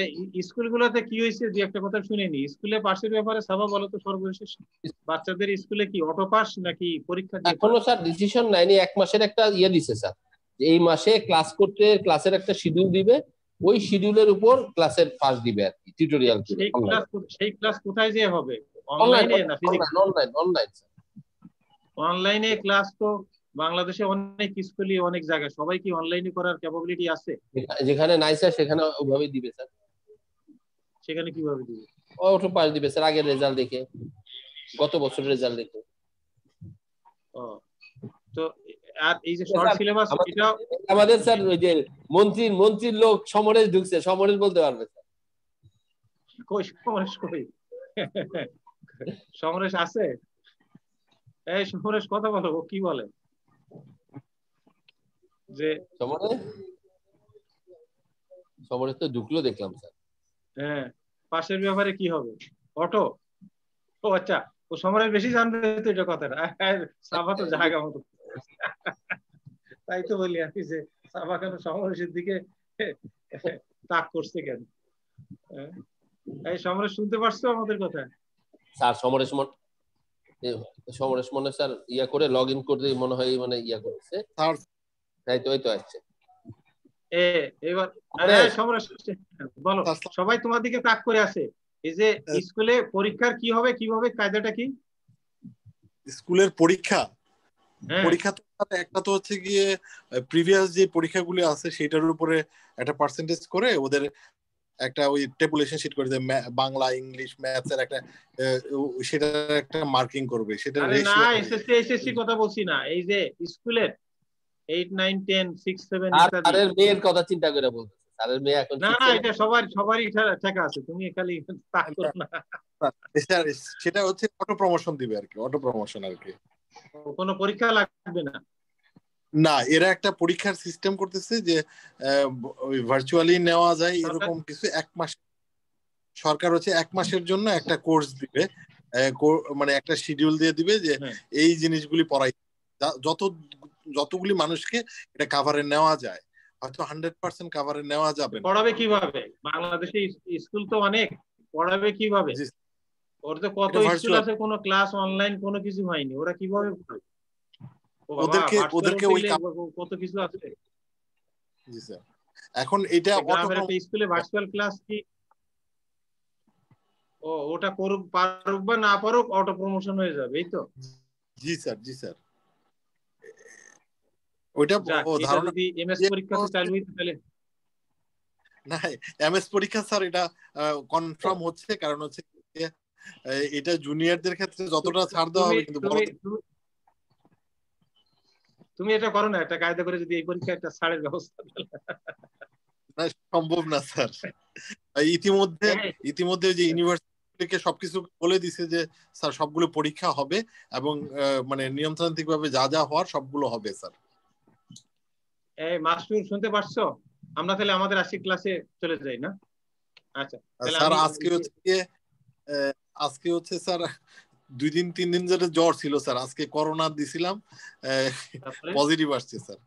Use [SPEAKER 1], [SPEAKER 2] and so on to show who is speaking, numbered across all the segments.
[SPEAKER 1] আচ্ছা, স্কুলগুলোতে কি হয়েছে যে একটা কথা শুনিনি, স্কুলে পাশের ব্যাপারে সাবা বলো তো সর্বশেষ। বাচ্চাদের স্কুলে কি অটো পাস নাকি পরীক্ষা দিয়ে
[SPEAKER 2] এখনো স্যার ডিসিশন নেয়নি, 1 মাসের একটা দিছে স্যার, এই মাসে ক্লাস করতে ক্লাসের একটা শিডিউল দিবে, ওই শিডিউলের উপর ক্লাসের পাস দিবে আর কি, টিউটোরিয়াল করে।
[SPEAKER 1] সেই ক্লাস কোথায় যে হবে,
[SPEAKER 2] অনলাইন
[SPEAKER 1] অনলাইনে না ফিজিক্যাল?
[SPEAKER 2] অনলাইন অনলাইন
[SPEAKER 1] অনলাইনে ক্লাস তো বাংলাদেশে অনেক স্কুলই অনেক জায়গায়, সবাই কি অনলাইনে করার ক্যাপাবিলিটি আছে?
[SPEAKER 2] যেখানে নাই স্যার সেখানে ওইভাবেই দিবে স্যার।
[SPEAKER 1] সেখানে কিভাবে দিবে?
[SPEAKER 2] অটো পাস দিবে স্যার, আগের রেজাল্ট দেখে, গত বছরের রেজাল্ট দেখে।
[SPEAKER 1] তো আর এই যে শর্ট সিলেবাস, এটা
[SPEAKER 2] আমাদের স্যার ওই যে মন্ত্রীর লোক সমরেশ ঢুকছে, সমরেশ বলতে পারবে স্যার।
[SPEAKER 1] কই সমরেশ, কই সমরেশ আছে? এই সমরেশ কথা বলো, ও কি বলে যে
[SPEAKER 2] সমরেশ তো ঢুকলো দেখলাম স্যার।
[SPEAKER 1] হ্যাঁ, পাশের ব্যাপারে কি হবে, অটো? ও আচ্ছা, ও সমরেশ বেশি জানবে তো এটা কথাটা। সাবা তো জায়গা মতো, তাই তো বলি আমি যে সাবা কেন সমরেশের দিকে তাক করছে কেন? এই সমরেশ শুনতে পারছো আমাদের কথা?
[SPEAKER 2] স্যার সমরেশ মনে স্যার করে লগ ইন করতে মনে হয় মানে করেছে, তাই তো ওই তো আসছে।
[SPEAKER 1] এবার সমরেশ বলো, সবাই তোমার দিকে তাক করে আসে। এই যে স্কুলে পরীক্ষার কি হবে, কিভাবে, কায়দাটা কি?
[SPEAKER 3] স্কুলের পরীক্ষা তো একটা তো হচ্ছে গিয়ে প্রিভিয়াস যে পরীক্ষাগুলি আছে সেটার উপরে একটা পার্সেন্টেজ করে ওদের একটা ওই টেবুলেশন শিট করে দেয়, বাংলা ইংলিশ ম্যাথস এর একটা সেটা একটা মার্কিং করবে, সেটা
[SPEAKER 1] রেশিও। না, এসএসসি কথা বলছি না, এই যে স্কুলের 8 9 10 6 7 ইত্যাদি।
[SPEAKER 2] স্যারের মেয়ের কথা চিন্তা করে বলতেছে, স্যারের মেয়ে এখন
[SPEAKER 1] না, এটা সবারই ঠেকা আছে, তুমি খালি তাক করো না।
[SPEAKER 3] সেটা হচ্ছে অটো প্রমোশন দিবে আর কি, অটো প্রমোশন আর কি,
[SPEAKER 1] কোনো পরীক্ষা লাগবে না।
[SPEAKER 3] না, এরা একটা পরীক্ষার সিস্টেম করতেছে যে ভার্চুয়ালি নেওয়া যায় এরকম কিছু। 1 মাস সরকার হচ্ছে 1 মাসের জন্য একটা কোর্স দিবে, মানে একটা শিডিউল দিয়ে দিবে যে এই জিনিসগুলি পড়াই, যতগুলি মানুষকে এটা কাভারে নেওয়া যায়। হয়তো 100% কাভারে নেওয়া যাবে।
[SPEAKER 1] পড়াবে কিভাবে? বাংলাদেশে স্কুল তো অনেক, পড়াবে কিভাবে? ওর তো কত স্কুল আছে, কোনো ক্লাস অনলাইন কোনো কিছু হয়নি, ওরা কিভাবে পড়াবে? ওদেরকে ওই কত কিছু আছে।
[SPEAKER 3] জি স্যার, এখন এটা
[SPEAKER 1] স্কুলে ভার্চুয়াল ক্লাস কি ওটা করুক, পারুক বা না পারুক, অটো প্রমোশন হয়ে যাবে, এই তো?
[SPEAKER 3] জি স্যার, জি স্যার, ওইটা
[SPEAKER 1] ধারণা। যদি এমএস পরীক্ষাতে চালু হইতে তাহলে
[SPEAKER 3] না, এমএস পরীক্ষা স্যার এটা কনফার্ম হচ্ছে, কারণ হচ্ছে এটা জুনিয়রদের ক্ষেত্রে যতটা ছাড় দেওয়া হবে, কিন্তু
[SPEAKER 1] তুমি এটা করো না, একটা কায়দা করে যদি এই পরীক্ষা একটা ছাড়ের ব্যবস্থা।
[SPEAKER 3] সম্ভব না স্যার, ইতিমধ্যে যে ইউনিভার্সিটিকে সবকিছু বলে দিছে যে স্যার সবগুলো পরীক্ষা হবে এবং মানে নিয়মতান্ত্রিক ভাবে যা যা হওয়ার সবগুলো হবে স্যার।
[SPEAKER 1] এই মাস্টার শুনতে পারছো? আমরা তাহলে আমাদের আজকে ক্লাসে চলে যাই না? আচ্ছা
[SPEAKER 3] স্যার, আজকে হচ্ছে স্যার 2 দিন 3 দিন ধরে জ্বর ছিল স্যার, আজকে করোনা দিছিলাম, পজিটিভ আসছে স্যার।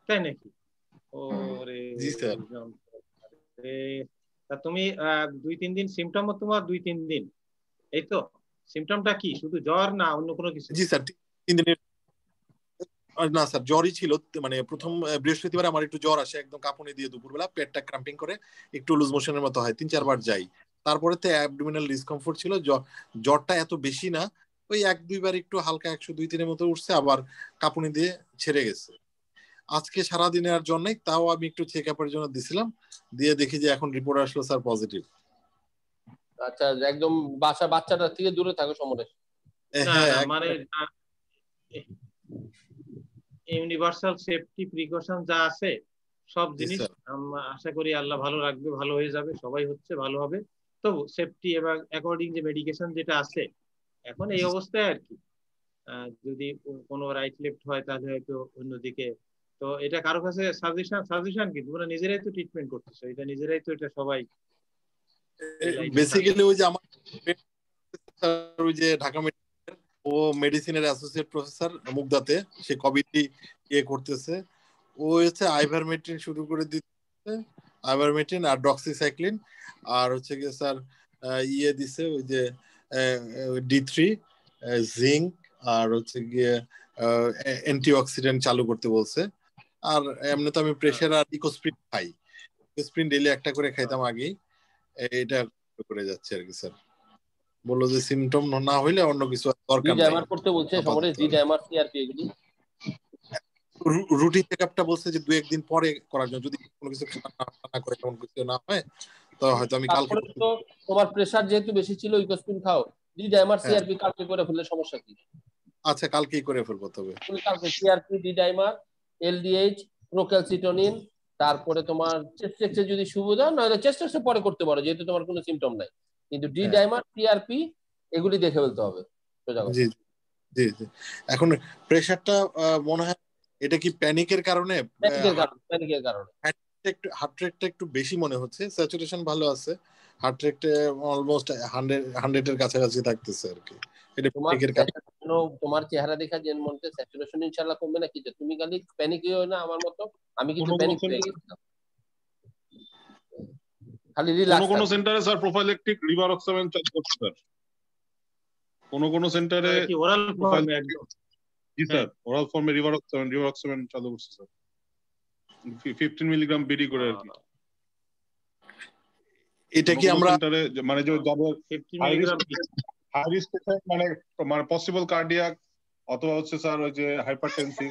[SPEAKER 1] তাই নাকি? ওরে
[SPEAKER 3] জি স্যার।
[SPEAKER 1] তা তুমি 2-3 দিন সিমটম, তোমার 2-3 দিন, এই তো? সিমটমটা কি, শুধু জ্বর না অন্য কোনো কিছু?
[SPEAKER 3] জি স্যার, 3 দিনের না স্যার, জ্বরই ছিল। মানে প্রথম বৃহস্পতিবার আমার একটু জ্বর আসে, একদম কাঁপুনি দিয়ে দুপুরবেলা, পেটটা ক্র্যাম্পিং করে, একটু লুজ মোশনের মতো হয়, 3-4 বার যাই। তারপরে তো অ্যাবডোমিনাল ডিসকমফোর্ট ছিল, জ্বরটা এত বেশি না, ওই 1-2 বার একটু হালকা 102-3 মতো উঠছে, আবার কাঁপুনি দিয়ে ছেড়ে গেছে। আজকে সারাদিনে আর জ্বর নেই, তাও আমি একটু চেক আপের জন্য দিছিলাম, দিয়ে দেখি যে এখন রিপোর্ট আসলো স্যার পজিটিভ।
[SPEAKER 2] আচ্ছা, একদম বাচ্চাটা থেকে দূরে থাকো সমরেশ।
[SPEAKER 1] মানে ইউনিভার্সাল সেফটি প্রিকশন যা আছে সব জিনিস আশা করি আল্লাহ ভালো রাখবে, ভালো হয়ে যাবে, সবাই হচ্ছে ভালো হবে। তো সেফটি এবং অ্যাকর্ডিং যে মেডিকেশন যেটা আছে এখন এই অবস্থায় আর কি, যদি কোনো রাইট লেফট হয় তাহলে হয়তো অন্যদিকে। তো এটা কারো কাছে সাজেশন কি, তোমরা নিজেরাই তো ট্রিটমেন্ট করতেছো, এটা নিজেরাই তো এটা সবাই
[SPEAKER 3] বেসিক্যালি ওই যে আমার ওই যে ঢাকা ও মেডিসিনের অ্যাসোসিয়েট প্রফেসর মুগদাতে, সে কোভিড করতেছে, ও হচ্ছে আইভারমেকটিন শুরু করে দিচ্ছে, আইভারমেকটিন আর ডক্সিসাইক্লিন, আর হচ্ছে গিয়ে স্যার ইয়ে দিছে ওই যে D3, জিঙ্ক, আর হচ্ছে গিয়ে অ্যান্টিঅক্সিডেন্ট চালু করতে বলছে। আর এমনি তো আমি প্রেসার আর ইকোস্প্রিন খাই, ইকোস্প্রিন ডেইলি একটা করে খাইতাম আগেই, এটা করে যাচ্ছে আর কি স্যার। বললো যে সিমটম না হইলে অন্য কিছু দরকার নাই।
[SPEAKER 2] ডি-ডাইমার করতে বলছে সমরেশ, ডি-ডাইমার সিআরপি এগুলি
[SPEAKER 3] রুটিন চেকআপটা বলছে যে 2-1 দিন পরে করার জন্য, যদি কোনো কিছু না করে তেমন কিছু না হয় তো হয়তো আমি কালকে।
[SPEAKER 2] তো তোমার প্রেসার যেহেতু বেশি ছিল ইকোস্প্রিন খাও, ডি-ডাইমার সিআরপি কালকে করে ফেললে সমস্যা কি?
[SPEAKER 3] আচ্ছা কালকেই করে ফেলবো তবে।
[SPEAKER 2] তুমি কালকে সিআরপি, ডি-ডাইমার, এলডিএইচ, প্রোক্যালসিটোনিন, তারপরে তোমার চেস্ট টেস্টে যদি সুবিধা, নয়তো চেস্ট টেস্টে পরে করতে পারো যেহেতু তোমার কোনো সিমটম নাই, কিন্তু ডি-ডাইমার সিআরপি এগুলি দেখে ফেলতে হবে।
[SPEAKER 3] জি জি জি। এখন প্রেসারটা মনে হয় এটা কি প্যানিকের কারণে?
[SPEAKER 2] প্যানিকের কারণে
[SPEAKER 3] হার্ট রেটটা একটু বেশি মনে হচ্ছে, স্যাচুরেশন ভালো আছে, হার্ট রেটে অলমোস্ট 100 এর কাছাকাছি থাকতেছে আর কি। এটা প্যানিকের কারণে।
[SPEAKER 2] তোমার চেহারা দেখা যে মনে স্যাচুরেশন ইনশাআল্লাহ কমবে না, কিছু তুমি খালি প্যানিক হইও না আমার মতো, আমি কিন্তু প্যানিক হয়ে গেছিলাম। খালি রিল্যাক্স।
[SPEAKER 4] কোন সেন্টারে স্যার প্রোফাইলেকটিক রিভারক্সামেন চালু করছে স্যার? কোন সেন্টারে
[SPEAKER 1] কি ওরাল ফর্মে একদম?
[SPEAKER 4] জি স্যার, ওরাল ফর্মে রিভারক্সামেন চালু করছে স্যার, 15 মিলিগ্রাম বিডি করে আর কি।
[SPEAKER 3] এটা কি আমরা
[SPEAKER 4] মানে যে যাদের
[SPEAKER 1] 15 মিলিগ্রাম
[SPEAKER 4] হাই রিস্ক মানে পসিবল কার্ডিয়াক অথবা হচ্ছে স্যার ওই যে হাইপারটেনসিভ,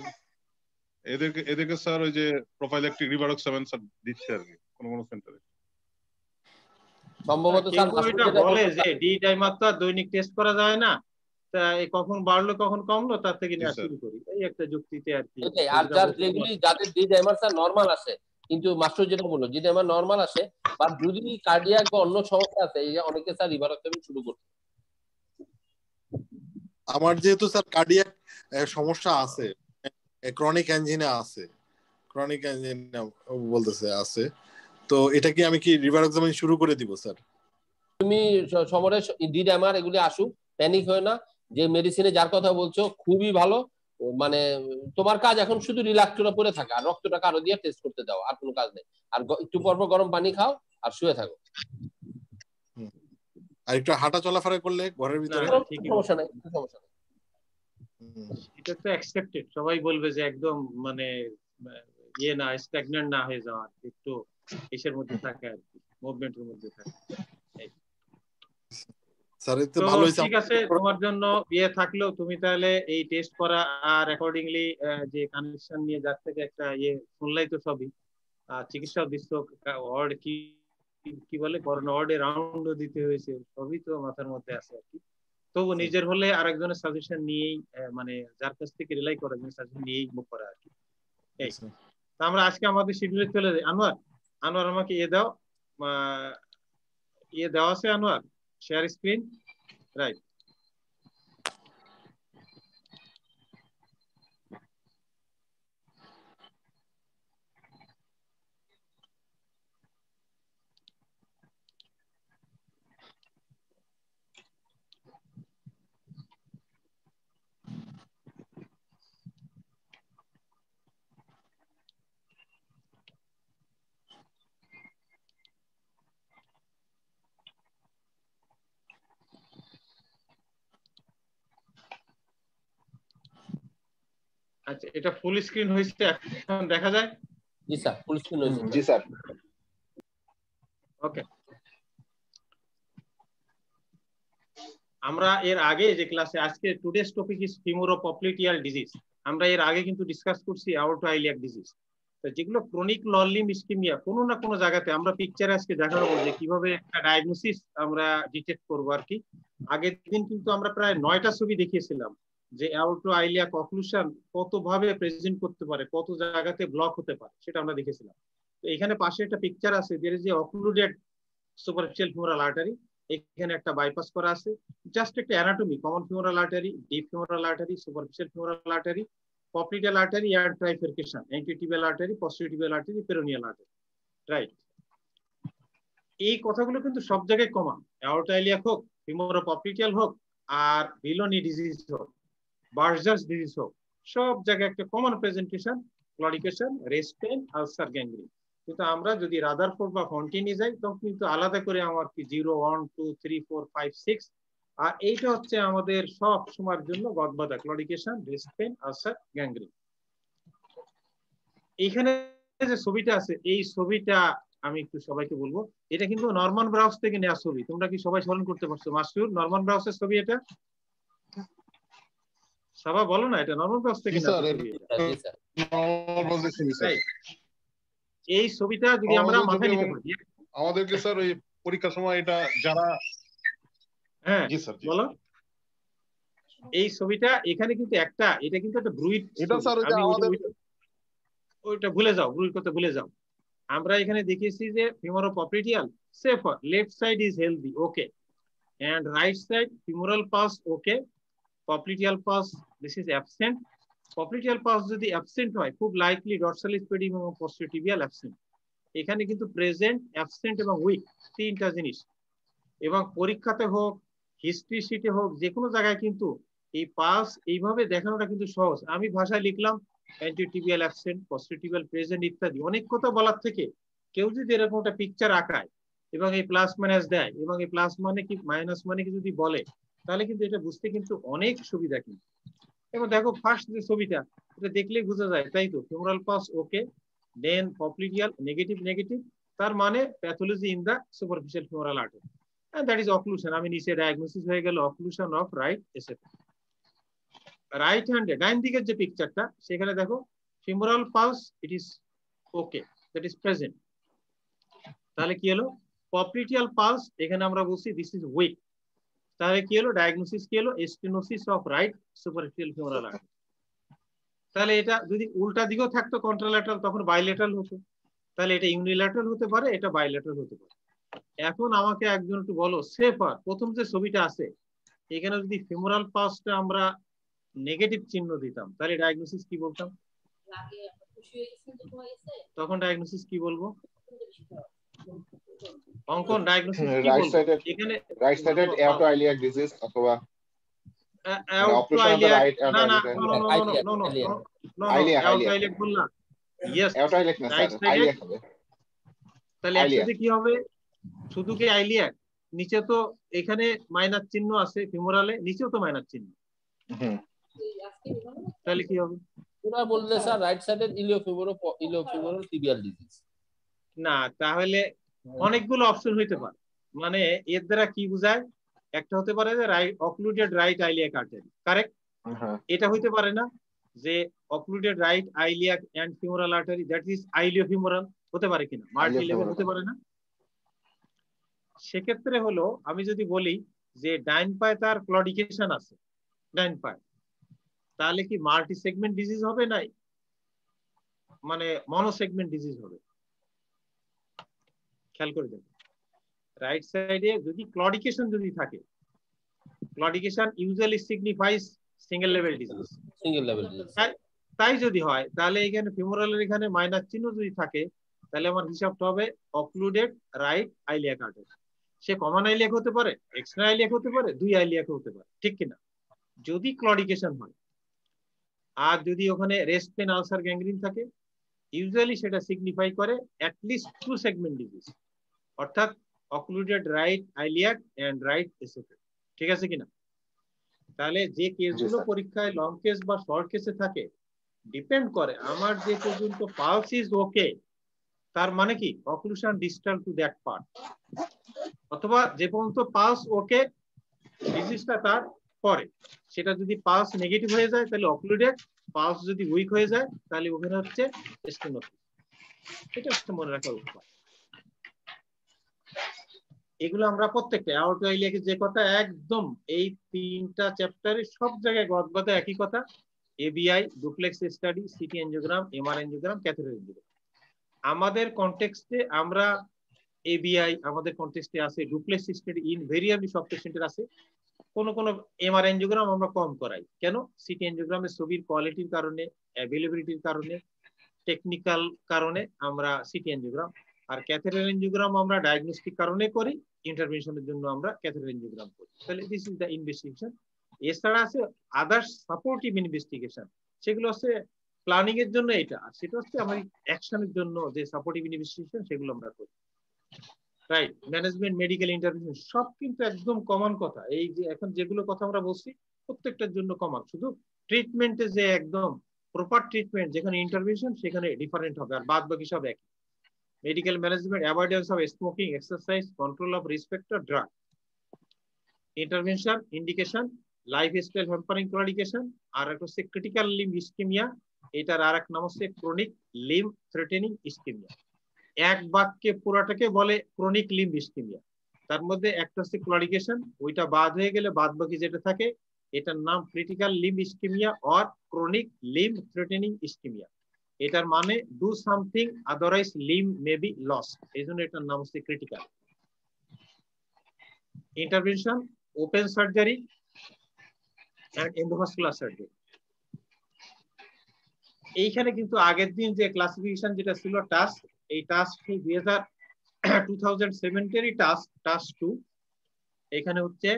[SPEAKER 4] এদেরকে স্যার ওই যে প্রোফাইলেকটিক রিভারক্সামেন স্যার দিচ্ছে আর কি কোন সেন্টারে।
[SPEAKER 2] সম্ভবত স্যার
[SPEAKER 1] এটা বলে যে ডি-ডাইমার তো দৈনিক টেস্ট করা যায় না, তা কখন বাড়লো কখন কমলো তার থেকে নেওয়া শুরু করি, এই একটা যুক্তিতে আর কি।
[SPEAKER 2] আর যেগুলি যাদের ডি-ডাইমার স্যার নরমাল আসে, কিন্তু মাস্টার যেটা বললো ডি-ডাইমার নরমাল আসে, বা যদি কার্ডিয়াক বা অন্য সমস্যা আছে অনেকে স্যার রিভারক্সামেন শুরু করতে।
[SPEAKER 3] আমার যেহেতু স্যার কার্ডিয়াক সমস্যা আছে, ক্রনিক অ্যাঞ্জিনা আছে, ক্রনিক অ্যাঞ্জিনা বলতেছে আছে, তো এটা কি আমি কি রিভারক্সামেন শুরু করে দিব স্যার?
[SPEAKER 2] তুমি সমরেশ ডি-ডাইমার এগুলি আসুক, প্যানিক হয় না, যে মেডিসিনে যার কথা বলছো খুবই ভালো, মানে তোমার কাজ এখন শুধু রিল্যাক্সটা পরে থাকা আর রক্তটা কারো দিয়ে টেস্ট করতে দাও, আর কোনো কাজ নেই। আর একটু পর পর গরম পানি খাও আর শুয়ে থাকো।
[SPEAKER 3] আর একটু হাঁটা চলাফেরা করলে ঘরের ভিতরে
[SPEAKER 2] সমস্যা নাই, সমস্যা নাই।
[SPEAKER 1] এটা তো অ্যাকসেপ্টেড, সবাই বলবে যে একদম মানে ইয়ে না, স্ট্যাগন্যান্ট না হয়ে যাওয়া, একটু এসের মধ্যে থাকে আর কি, মুভমেন্টের মধ্যে থাকে। তো ঠিক আছে, তোমার জন্য ইয়ে থাকলেও তুমি তাহলে এই টেস্ট করা আর অ্যাকর্ডিংলি যে কানেকশন নিয়ে যার থেকে একটা ইয়ে শুনলাই তো সবই, চিকিৎসা দিচ্ছ, ওয়ার্ড কি বলে করোনা ওয়ার্ডে রাউন্ডও দিতে হয়েছে, সবই তো মাথার মধ্যে আছে আর কি। তবু নিজের হলে আরেকজনের সাজেশন নিয়েই, মানে যার কাছ থেকে রিলাই করা যায় সাজেশন নিয়েই মুভ করা আর কি। এই আমরা আজকে আমাদের শিডিউলে চলে যাই। আনোয়ার আমাকে দাও, দেওয়া আছে আনোয়ার, শেয়ার স্ক্রিন, রাইট? আচ্ছা, এটা ফুল স্ক্রিন হয়েছে, এখন দেখা যায়?
[SPEAKER 2] জি স্যার, ফুল স্ক্রিন হয়েছে।
[SPEAKER 4] জি স্যার।
[SPEAKER 1] ওকে, আমরা এর আগে যে ক্লাসে, আজকে টুডেস টপিক ইজ ফিমোরোপপ্লিটিয়াল ডিজিজ, আমরা এর আগে কিন্তু ডিসকাস করছি আওর্টোআইলিয়াক ডিজিজ। তো যেগুলো ক্রনিক লং লিম্ব ইসকেমিয়া, কোনো না কোনো জায়গাতে আমরা পিকচারে আজকে দেখাবো যে কিভাবে একটা ডায়াগনোসিস আমরা ডিটেক্ট করবো আর কি। আগের দিন কিন্তু আমরা প্রায় 9টা ছবি দেখিয়েছিলাম যে আওর্টোআইলিয়াক অক্লুশন কত ভাবে প্রেজেন্ট করতে পারে, কত জায়গাতে ব্লক হতে পারে, সেটা আমরা দেখেছিলাম। তো এখানে পাশে একটা পিকচার আছে, there is a occluded superficial femoral artery, এখানে একটা বাইপাস করা আছে, জাস্ট একটা anatomy, common femoral artery, deep femoral artery, superficial femoral artery, popliteal artery আর trifurcation, anterior tibial artery, posterior tibial artery, peroneal artery, right? এই কথাগুলো কিন্তু সব জায়গায় কমন, অ্যাওর্টাইলিয়াক হোক, ফিমোরোপপ্লিটিয়াল হোক, আর ভিলোনি ডিজিজ হোক, বার্জার্স ডিজিজ হোক, সব জায়গায় একটা common presentation, claudication, rest pain, ulcer, gangrene. কিন্তু আমরা যদি রাদারফোর্ড বা ফন্টিনে যাই তখন কিন্তু আলাদা করে আমার কি 0, 1, 2, 3, 4, 5, 6, আর এইটা হচ্ছে আমাদের সব সময়ের জন্য গদবাদা, claudication, rest pain, ulcer, gangrene. এইখানে যে ছবিটা আছে এই ছবিটা আমি একটু সবাইকে বলবো, এটা কিন্তু নরমান ব্রাউজ থেকে নেওয়া ছবি। তোমরা কি সবাই স্মরণ করতে পারছো? মাসুর, নরমান ব্রাউজের ছবি এটা? সবাই বলো না, এটা নরমান ব্রাউজ থেকে নেওয়া ছবি। এই ছবিটা যদি আমরা মাথায় নিতে পারি,
[SPEAKER 4] আমাদেরকে স্যার ওই পরীক্ষার সময় এটা যারা,
[SPEAKER 1] হ্যাঁ বলো, এই ছবিটা এখানে কিন্তু একটা, এটা কিন্তু একটা ব্রুইড,
[SPEAKER 4] এটা স্যার ওইটা আমাদের
[SPEAKER 1] ওইটা ভুলে যাও, ব্রুইড কথা ভুলে যাও। আমরা এখানে দেখিয়েছি যে ফিমোরো popliteal safer, left side is healthy, okay, and right side femoral pulse, okay, popliteal pulse this is absent. popliteal pulse যদি absent হয় খুব লাইকলি ডরসালিস পেডিম এবং পোস্টেরিয়র absent। এখানে কিন্তু প্রেজেন্ট, অ্যাবসেন্ট এবং উইক তিনটা জিনিস, এবং পরীক্ষাতে হোক, হিস্ট্রি শিটে হোক, যে কোনো জায়গায় কিন্তু এই পালস এইভাবে দেখানোটা কিন্তু সহজ। আমি ভাষায় লিখলাম অ্যান্টিটিবিয়াল অ্যাবসেন্ট, পোস্টেরিয়র প্রেজেন্ট ইত্যাদি অনেক কথা বলার থেকে কেউ যদি এরকম একটা পিকচার আঁকায় এবং এই প্লাস মাইনাস দেয় এবং এই প্লাস মানে কি মাইনাস মানে কি যদি বলে, তাহলে কিন্তু এটা বুঝতে কিন্তু অনেক সুবিধা। কিন্তু এবং দেখো ফার্স্ট যে ছবিটা, এটা দেখলেই বোঝা যায়, তাই তো? Femoral pulse okay, then popliteal negative negative, তার মানে pathology in the superficial femoral artery, and that is occlusion। আমি নিচে ডায়াগনোসিস হয়ে গেল occlusion of right SFA। Right হ্যান্ডে ডাইন দিকের যে পিকচারটা, সেখানে দেখো femoral pulse it is okay, that is present. তাহলে কি হলো? পপলিটিয়াল পালস এখানে আমরা বলছি দিস ইজ উইক। তাহলে কি হলো? ডায়াগনোসিস কি হলো? Stenosis of right superficial femoral artery. তাহলে এটা যদি উল্টা দিকেও থাকতো কন্ট্রাল্যাটারাল, তখন বাইলেটারাল হতো। তাহলে এটা ইউনিল্যাটারাল হতে পারে, এটা বাইলেটারাল হতে পারে। এখন আমাকে একজন একটু বলো, সেফার প্রথম যে ছবিটা আছে এখানে যদি ফিমোরাল পালসটা আমরা নেগেটিভ চিহ্ন দিতাম, তাহলে ডায়াগনোসিস কি বলতাম? তখন ডায়াগনোসিস কি বলবো? অঙ্কন ডায়াগনোসিস কি বলবো? এখানে
[SPEAKER 5] রাইট সাইডেড অ্যাওটোআইলিয়াক ডিজিজ অথবা
[SPEAKER 1] অ্যাওটোআইলিয়াক, না না no no no no no no, aortoiliac বললাম। ইয়েস,
[SPEAKER 5] অ্যাওটোআইলিয়াক না স্যার, আইলিয়াক হবে।
[SPEAKER 1] তাহলে একসাথে কি হবে? শুধু কি আইলিয়াক? নিচে তো এখানে মাইনাস চিহ্ন আছে ফিমোরালে, নিচেও তো মাইনাস চিহ্ন, তাহলে কি হবে?
[SPEAKER 2] পুরা বললে স্যার রাইট সাইডের ইলিওফিমোরাল টিবিয়াল ডিজিজ।
[SPEAKER 1] না, তাহলে অনেকগুলো অপশন হইতে পারে। মানে এর দ্বারা কি বোঝায়? একটা হতে পারে যে occluded right iliac artery, correct? এটা হইতে পারে না যে occluded right iliac and femoral artery, that is iliofemoral, হতে পারে কিনা? মাল্টি লেভেল হতে পারে না? সেক্ষেত্রে হলো আমি যদি বলি যে ডাইন পায়ে তার ক্লডিকেশন আছে, ডাইন পায়ে, তাহলে কি মাল্টি সেগমেন্ট ডিজিজ হবে? নাই, মানে মনো সেগমেন্ট ডিজিজ হবে। খেয়াল করে দেখুন, রাইট সাইডে যদি ক্লডিকেশন যদি থাকে, claudication usually সিগনিফাইস single level disease,
[SPEAKER 2] single level disease.
[SPEAKER 1] তাই যদি হয় তাহলে এখানে ফিমোরালের এখানে মাইনাস চিহ্ন যদি থাকে, তাহলে আমার হিসাবটা হবে অক্লুডেড রাইট আইলিয়াক আর্টারি। সে কমন আইলিয়াক হতে পারে, এক্সট্রা আইলিয়াক হতে পারে, দুই আইলিয়াক হতে পারে, ঠিক কিনা? যদি ক্লডিকেশন হয়, আর যদি ওখানে রেস্ট পেন, আলসার, গ্যাংগ্রিন থাকে, ইউজুয়ালি সেটা সিগনিফাই করে অ্যাটলিস্ট টু সেগমেন্ট ডিজিজ, অর্থাৎ occluded right iliac and right SFA, ঠিক আছে কিনা? তাহলে যে কেসগুলো পরীক্ষায় লং কেস বা শর্ট কেসে থাকে, ডিপেন্ড করে আমার যে পর্যন্ত পালস ইজ ওকে, তার মানে কি occlusion distal to that part, অথবা যে পর্যন্ত পালস ওকে ডিজিজটা তার পরে, সেটা যদি পালস নেগেটিভ হয়ে যায় তাহলে অক্লুডেড, পালস যদি উইক হয়ে যায় তাহলে ওখানে হচ্ছে স্টেনোসিস। এটা হচ্ছে মনে রাখার উপায়। এগুলো আমরা প্রত্যেকটা অ্যাওর্টোআইলিয়াকে যে কথা একদম এই তিনটা চ্যাপ্টারে সব জায়গায় গদবাদা একই কথা, ABI, duplex study, city angiogram, MR angiogram, catheter angiogram. আমাদের কনটেক্সটে আমরা এবিআই, আমাদের কনটেক্সটে আছে ডুপ্লেক্স স্টাডি, ইনভেরিয়াবলি সব পেশেন্টের আছে। কোন কোন এমআর এনজিওগ্রাম আমরা কম করাই, কেন? সিটি এনজিওগ্রামের ছবির কোয়ালিটির কারণে, অ্যাভেলেবিলিটির কারণে, টেকনিক্যাল কারণে আমরা সিটি এনজিওগ্রাম, আর ক্যাথেটার এনজিওগ্রাম আমরা ডায়াগনস্টিক কারণে করি, ইন্টারভেনশনের জন্য আমরা ক্যাথেটার এনজিওগ্রাম করি। তাহলে দিস ইজ দ্য ইনভেস্টিগেশন। এছাড়া আছে আদার্স সাপোর্টিভ ইনভেস্টিগেশন, সেগুলো আছে প্ল্যানিং এর জন্য এটা, আর সেটা হচ্ছে আমার অ্যাকশনের জন্য যে সাপোর্টিভ ইনভেস্টিগেশন সেগুলো আমরা করি। রাইট, ম্যানেজমেন্ট, মেডিকেল ইন্টারভেনশন সব কিন্তু একদম কমন কথা। এই যে এখন যেগুলো কথা আমরা বলছি প্রত্যেকটার জন্য কমন, শুধু ট্রিটমেন্টে যে একদম প্রপার ট্রিটমেন্ট যেখানে ইন্টারভেনশন সেখানে ডিফারেন্ট হবে, আর বাদ বাকি সব একই। Medical management, avoidance of smoking, exercise, control of risk factor drug, intervention, indication, lifestyle hampering claudication, আর একটা হচ্ছে ক্রিটিক্যাল লিম্ব ইসকেমিয়া, এটার আর এক নাম হচ্ছে ক্রনিক লিম্ব থ্রেটেনিং ইসকেমিয়া। এক বাক্যে পুরাটাকে বলে ক্রনিক লিম্ব ইসকেমিয়া, তার মধ্যে একটা হচ্ছে ক্লারিকেশন, ওইটা বাদ হয়ে গেলে বাদ বাকি যেটা থাকে এটার নাম critical limb ischaemia or chronic limb threatening ischaemia. এটার মানে do something otherwise limb may be loss, এই জন্য এটার নাম হচ্ছে critical. Intervention, open surgery and endovascular surgery. এইখানে কিন্তু আগের দিন যে ক্লাসিফিকেশন যেটা ছিল টাস্ক, এই টাস্ক 2017 টাস্ক 2, এখানে হচ্ছে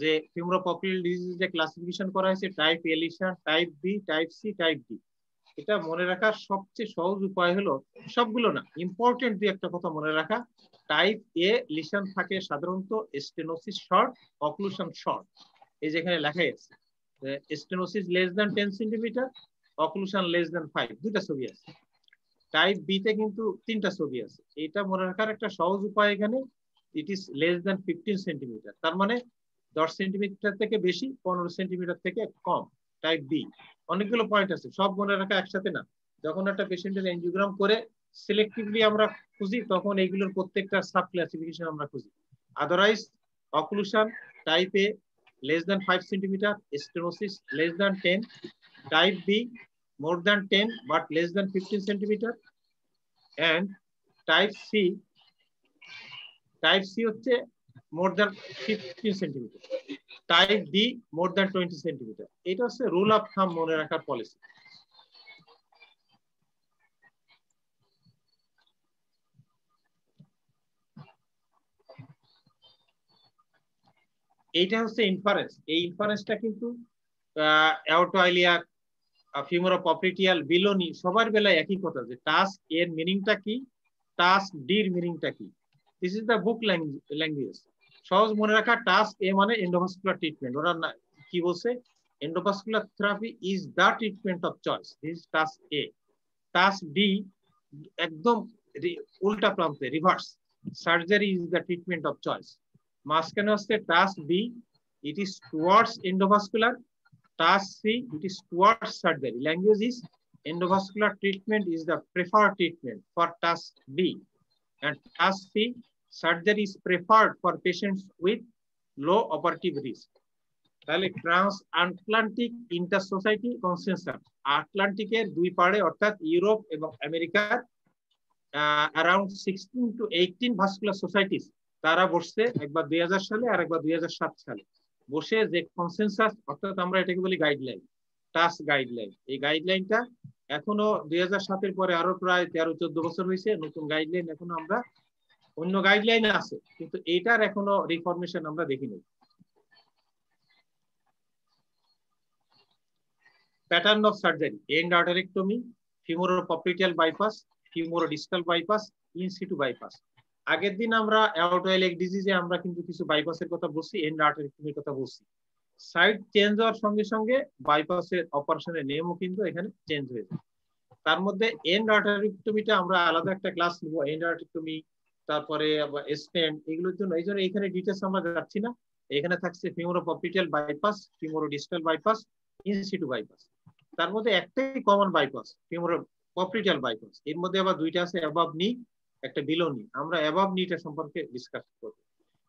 [SPEAKER 1] যে ফিউমোরোপপিয়াল ডিজিজ যে ক্লাসিফিকেশন করা হয়েছে type A lesion, type B, type C, type D. এটা মনে রাখার সবচেয়ে সহজ উপায় হলো, সবগুলো না, ইম্পর্টেন্ট দুই একটা কথা মনে রাখা। টাইপ এ লিশন থাকে সাধারণত স্টেনোসিস শর্ট, অক্লুশন শর্ট, এই যেখানে লেখা আছে stenosis less than 10 centimetre, occlusion less than 5, দুইটা ছবি আছে। টাইপ বি তে কিন্তু তিনটা ছবি আছে। এটা মনে রাখার একটা সহজ উপায় এখানে, it is less than 15 centimetre, তার মানে 10 সেন্টিমিটার থেকে বেশি, 15 সেন্টিমিটার থেকে কম, টাইপ বি। অনেকগুলো পয়েন্ট আছে, সব মনে রাখা একসাথে না। যখন একটা পেশেন্টের এনজিওগ্রাম করে সিলেক্টিভলি আমরা খুঁজি তখন এইগুলোর প্রত্যেকটা সাব ক্লাসিফিকেশন আমরা খুঁজি। Otherwise occlusion type A less than 5 centimetre, stenosis less than 10, type B more than 10 but less than 15 centimeter, and type C হচ্ছে more than 15 centimeter, type D more than 20 centimeter। এটা হচ্ছে rule of thumb মনে রাখার policy. এইটা হচ্ছে inference. এই ইনফারেন্সটা কিন্তু অ্যাওটোয়াইলিয়াক, ফিউমোরোপপিটিয়াল, বিলোনি সবার বেলায় একই কথা, যে টাস্ক এর মিনিংটা কি, টাস্ক ডি এর মিনিংটা কি। This is the book language. সহজ মনে রাখা, টাস্ক এ মানে এন্ডোভাস্কুলার ট্রিটমেন্ট, ওরা কি বলছে, endovascular therapy is the treatment of choice, this is task A. Task D একদম উল্টা প্রান্তে, reverse, surgery is the treatment of choice. মাঝখানে হচ্ছে task B, it is towards endovascular, task C, it is towards surgery. Language is endovascular treatment is the preferred treatment for task B, and task C, surgery is preferred for patients with low operative risk. তাহলে trans Atlantic inter society consensus, আটলান্টিকের দুই পাড়ে অর্থাৎ Europe এবং আমেরিকার around 16 to 18 vascular societies, তারা বসছে, একবার 2000 সালে আর একবার 2007 সালে বসে যে কনসেনসাস, অর্থাৎ আমরা এটাকে বলি গাইডলাইন, টাস্ক গাইডলাইন। এই গাইডলাইনটা এখনো 2007-এর পরে আরো প্রায় 13-14 বছর হয়েছে, নতুন গাইডলাইন এখনো আমরা, অন্য গাইডলাইন আছে কিন্তু এইটার এখনো রিফরমেশন আমরা দেখিনি। Pattern of surgery, endarterectomy, femoropopliteal bypass, femorodistal bypass, in situ bypass. আগের দিন আমরা অ্যাওটোয়াইলিয়াক ডিজিজে আমরা কিন্তু কিছু বাইপাসের কথা বলছি, এন্ড আর্টারেক্টমির কথা বলছি। সাইড চেঞ্জ হওয়ার সঙ্গে সঙ্গে বাইপাসের অপারেশনের নেমও কিন্তু এখানে চেঞ্জ হয়ে যায়। তার মধ্যে এন্ড আর্টারেক্টমিটা আমরা আলাদা একটা ক্লাস নিব, এন্ড আর্টারেক্টমি, তারপরে স্টেন্ট, এগুলোর জন্য এই জন্য এখানে ডিটেলস আমরা যাচ্ছি না। এখানে থাকছে femoropopliteal bypass, femorodistal bypass, in situ bypass. তার মধ্যে একটাই কমন বাইপাস, ফিউমোরোপপিটিয়াল বাইপাস। এর মধ্যে আবার দুইটা আছে, অ্যাবাভ নি, একটা বিলো নি। আমরা অ্যাবাভ নিটা সম্পর্কে ডিসকাস করব।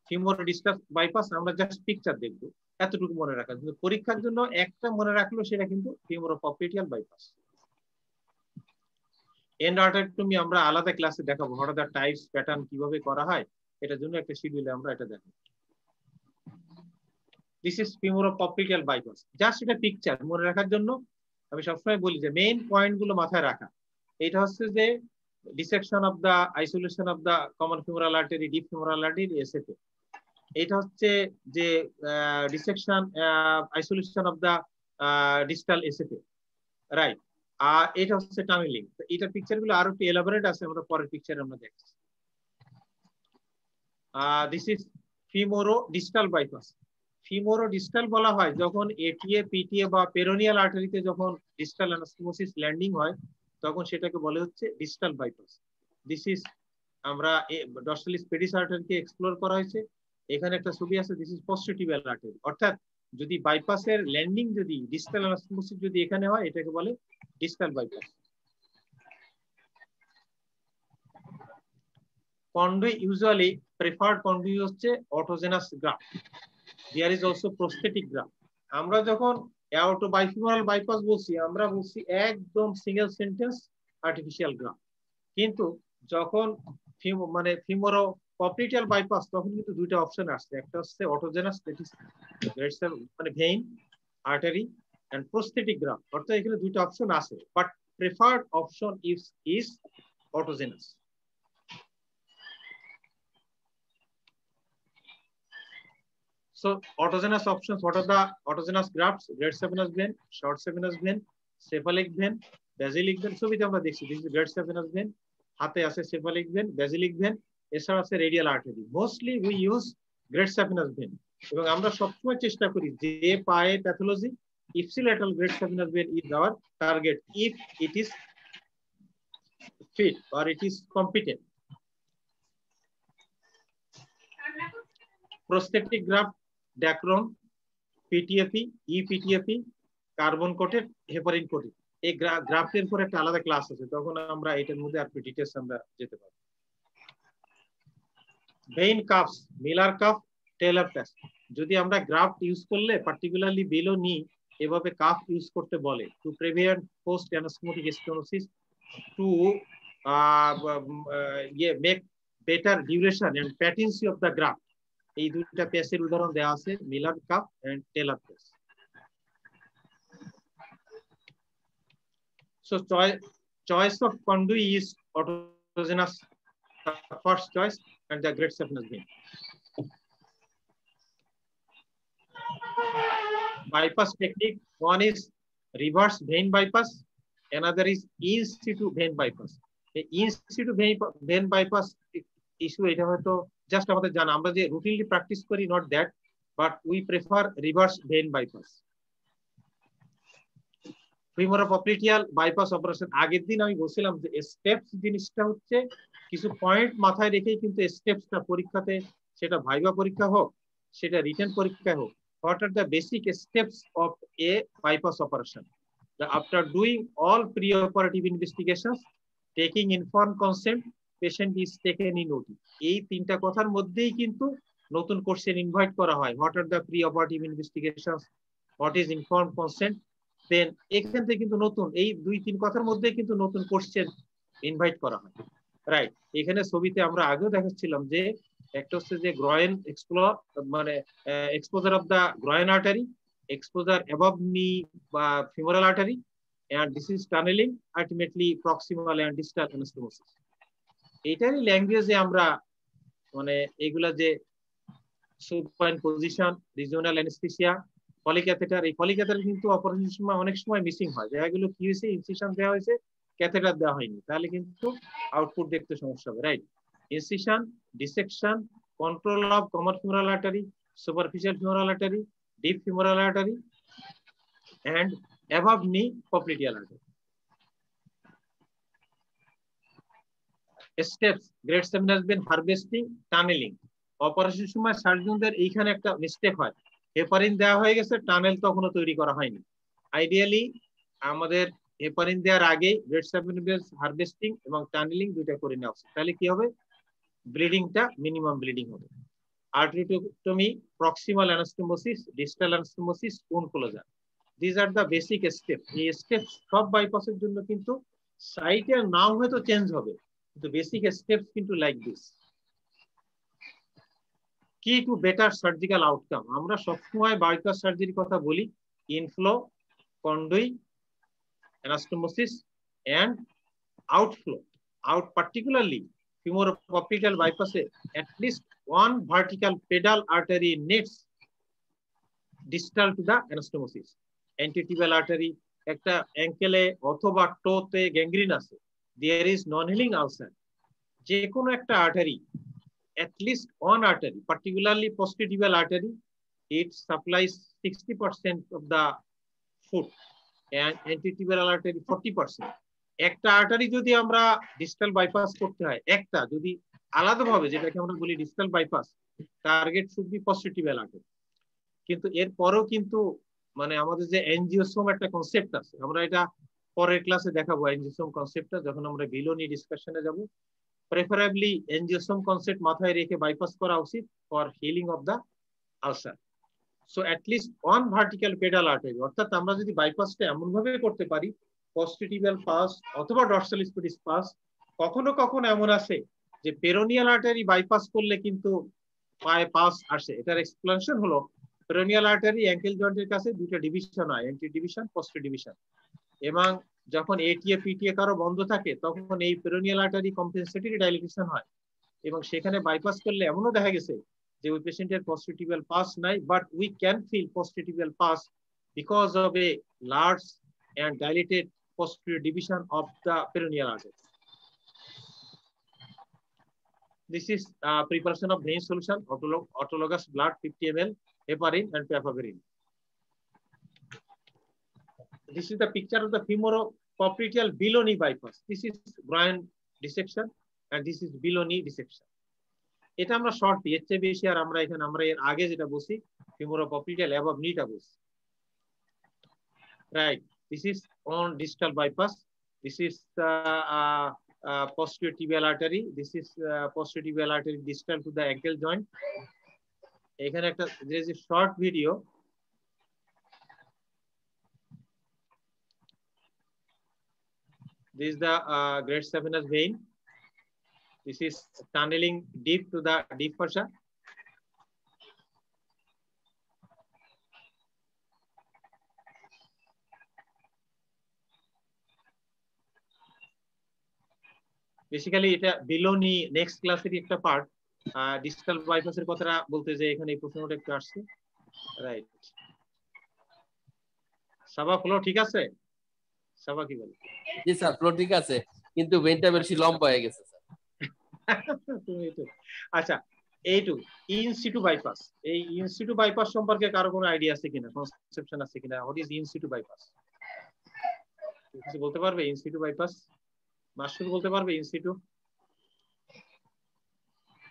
[SPEAKER 1] ফিউমোরোডিস্টাল বাইপাস আমরা জাস্ট পিকচার দেখব, এতটুকু মনে রাখা, কিন্তু পরীক্ষার জন্য একটা মনে রাখলো সেটা কিন্তু ফিউমোরোপপিটিয়াল বাইপাস। এন্ড আর্টারেক্টমি আমরা আলাদা ক্লাসে দেখাবো, what are the types, pattern কিভাবে করা হয়, এটার জন্য একটা শিডিউলে আমরা এটা দেখাবো। দিস ইজ ফিউমোরোপপিটিয়াল বাইপাস, জাস্ট এটা পিকচার মনে রাখার জন্য আমি সবসময় বলি যে মেইন পয়েন্ট গুলো মাথায় রাখা। এটা হচ্ছে যে dissection of the, isolation of the common femoral artery, deep femoral artery, SFA. এটা হচ্ছে যে dissection, isolation of the distal SFA, right. আর এটা হচ্ছে টানেলিং। এটা পিকচার গুলো আরো একটু এলাবোরেট আছে, আমরা পরের পিকচারে আমরা দেখছি। This is femoro distal bypass. Femoro distal বলা হয় যখন এটিএ পিটিএ বা পেরোনিয়াল আর্টারিতে যখন ডিস্টাল অ্যানাস্টোমোসিস ল্যান্ডিং হয় তখন সেটাকে বলে হচ্ছে ডিস্টাল বাইপাস। দিস ইজ আমরা ডর্সালিস পেডিস আর্টারিকে এক্সপ্লোর করা হয়েছে। এখানে একটা ছবি আছে, দিস ইজ পোস্টোটিবিয়াল আর্টারি। অর্থাৎ যদি বাইপাসের ল্যান্ডিং যদি ডিস্টাল অ্যানাস্টোমোসিস যদি এখানে হয় এটাকে বলে distal bypass. Conduit usually preferred conduit হচ্ছে autogenous graft. There is also prosthetic graft. আমরা যখন aorto bifemoral bypass বলছি আমরা বলছি একদম সিঙ্গেল সেন্টেন্স আর্টিফিশিয়াল গ্রাফট। কিন্তু যখন মানে ফিমোরো পপলিটিয়াল বাইপাস তখন কিন্তু দুইটা অপশন আসছে, একটা হচ্ছে অটোজেনাস মানে vein artery and prosthetic graft. অর্থাৎ এখানে দুইটা অপশন আছে, but preferred option is autogenous. So autogenous options, what are the autogenous grafts? Great saphenous vein, short saphenous vein, cephalic vein, basilic vein. So we আমরা দেখছি this is great saphenous vein, হাতে আছে cephalic vein, basilic vein, এছাড়া আছে radial artery. Mostly we use great saphenous vein এবং আমরা সবসময় চেষ্টা করি যে পায়ে pathology ipsilateral great saphenous vein is our target if it is fit or it is competent. Prosthetic graft, Dacron, PTFE, EPTFE, carbon coated, heparin coated. এই গ্রাফটের পর একটা আলাদা ক্লাস আছে, তখন আমরা এটার মধ্যে আর ডিটেইলস আমরা যেতে পারি। Vein cuffs, Miller cuff, Taylor cuff. যদি আমরা গ্রাফট ইউজ করলে পার্টিকুলারলি বিলো নি এভাবে কাফ ইউজ করতে বলে to prevent post anastomotic stenosis, to make better duration and patency of the graft. এই দুইটা পেসের উদাহরণ দেওয়া আছে, Miller cuff and Taylor patch. So choice of conduit is autogenous, first choice, and the great saphenous vein. Bypass technique, one is reverse vein bypass, another is in situ vein bypass. The in situ vein bypass issue এটা হয়তো just আমাদের জানা, আমরা যে routinely practice করি not that, but we prefer reverse vein bypass. Femoro popliteal bypass operation আগের দিন আমি বলছিলাম যে স্টেপস জিনিসটা হচ্ছে কিছু পয়েন্ট মাথায় রেখেই কিন্তু স্টেপসটা পরীক্ষাতে, সেটা ভাইভা পরীক্ষা হোক সেটা রিটেন পরীক্ষায় হোক, what are the basic steps of a bypass operation? After doing all pre-operative investigations, taking informed consent, patient is taken in OT. এই তিনটা কথার মধ্যেই কিন্তু নতুন কোশ্চেন ইনভাইট করা হয়। What are the pre-operative investigations? What is informed consent? Then এখান থেকে কিন্তু নতুন এই দুই তিন কথার মধ্যেই কিন্তু নতুন কোশ্চেন ইনভাইট করা হয়, রাইট? এখানে ছবিতে আমরা আগেও দেখাচ্ছিলাম যে একটা হচ্ছে যে গ্রয়েন এক্সপ্লোর মানে exposure of the groin artery, exposure above knee বা femoral artery, and this is tunnelling, ultimately proximal and distal anastomosis. এটারই ল্যাঙ্গুয়েজে আমরা মানে এগুলা যে supine position, regional anaesthesia, Foley catheter, এই পলিক্যাথেটার কিন্তু অপারেশনের সময় অনেক সময় মিসিং হয়, দেখা গেল কি হয়েছে ইনসিশন দেওয়া হয়েছে ক্যাথেটার দেওয়া হয়নি, তাহলে কিন্তু আউটপুট দেখতে সমস্যা হবে, right? Incision, dissection, control of common femoral artery, superficial femoral artery, deep femoral artery, and above knee popliteal artery. Steps, great saphenous vein harvesting, tunnelling. অপারেশনের সময় সার্জনদের এইখানে একটা মিস্টেক হয়, হেপারিন দেওয়া হয়ে গেছে, টানেল তখনও তৈরি করা হয়নি। আইডিয়ালি আমাদের হেপারিন দেওয়ার আগেই গ্রেট সেমিনাস হারভেস্টিং এবং টানেলিং দুইটা করে নেওয়া উচিত, তাহলে কি হবে? ব্লিডিংটা মিনিমাম ব্লিডিং হবে। Arteriotomy, proximal anastomosis, distal anastomosis, কোন closure, this are the basic step. এই স্টেপ সব বাইপাসের জন্য কিন্তু সাইটের নাম হয়তো চেঞ্জ হবে, কিন্তু বেসিক স্টেপস কিন্তু like this. Key to better surgical outcome, আমরা সবসময় বাইপাস সার্জারির কথা বলি inflow, conduit, anastomosis and outflow. Out particularly femoropopilital bypass, at least one vertical pedal artery needs distal to the anastomosis. Anterotibial artery, একটা অ্যাঙ্কেলে অথবা টোতে gangrene আছে, there is non healing ulcer, যে কোনো একটা artery, at least one artery, particularly posterior artery, it supplies 60% of the food and anterior artery 40%. একটা artery যদি আমরা ডিস্টাল বাইপাস করতে হয়, একটা যদি আলাদাভাবে, যেটাকে আমরা বলি distal bypass, target should be posterior artery। কিন্তু এর পরেও কিন্তু মানে আমাদের যে এনজিওসোম একটা কনসেপ্ট আছে, আমরা এটা পরের ক্লাসে দেখাবো এনজিওসোম কনসেপ্টটা যখন আমরা বিলোনি ডিসকাশনে যাব। প্রেফারেবলি এনজিওসোম কনসেপ্ট মাথায় রেখে বাইপাস করা উচিত for healing of the ulcer. So at least one vertical pedal artery, অর্থাৎ আমরা যদি বাইপাসটা এমন ভাবে করতে পারি পস্টিটিভিয়াল পাস অথবা ডর্সাল স্পিডিস পাস, কখনো কখনো এমন আছে যে পেরোনিয়াল আর্টারি বাইপাস করলে কিন্তু পায়ে পাস আসে। এটার এক্সপ্লেনেশন হলো পেরোনিয়াল আর্টারি অ্যাঙ্কেল জয়েন্টের কাছে দুটো ডিভিশন হয়, অ্যান্টি ডিভিশন, পোস্টের ডিভিশন, এবং যখন এটিএ পিটিএ কারো বন্ধ থাকে তখন এই পেরোনিয়াল আর্টারি কম্পেনসেটরি ডাইলেটেশন হয়, এবং সেখানে বাইপাস করলে এমনও দেখা গেছে যে ওই পেশেন্টের posterior পাস নাই, but we can feel posterior pulse because of a large and dilated posterior division of the peroneal artery. This is preparation of vein solution, autologous blood 50 ml, heparin and papaverine. This is the picture of the femoropopliteal below-knee bypass. This is groin dissection and this is below-knee dissection. এটা আমরা short, এর চেয়ে বেশি আর আমরা এখানে আমরা এর আগে যেটা বসি femoropopliteal above knee-টা বসি, right? This is on distal bypass. This is posterior tibial artery. This is posterior tibial artery distal to the ankle joint. এখানে একটা there is a short video. This is the great saphenous vein. This is tunneling deep to the deep fascia. Basically এটা বিলোনি next ক্লাসের একটা part. Digital বাইপাসের কথাটা বলতে যে এখানে এই প্রশ্নটা একটু আসছে, রাইট? সাবা ফ্লো ঠিক আছে? সাবা কি বলে?
[SPEAKER 2] জি স্যার, ফ্লো ঠিক আছে, কিন্তু ভেনটা বেশি লম্বা হয়ে গেছে স্যার।
[SPEAKER 1] আচ্ছা, এইটু ইন সিটু বাইপাস, এই ইন সিটু বাইপাস সম্পর্কে কারো কোনো আইডিয়া আছে কিনা, কনসেপশন আছে কিনা? What is in situ bypass? কিছু বলতে পারবে ইন সিটু বাইপাস? মাস্টার বলতে পারবে ইনস্টিটিউট?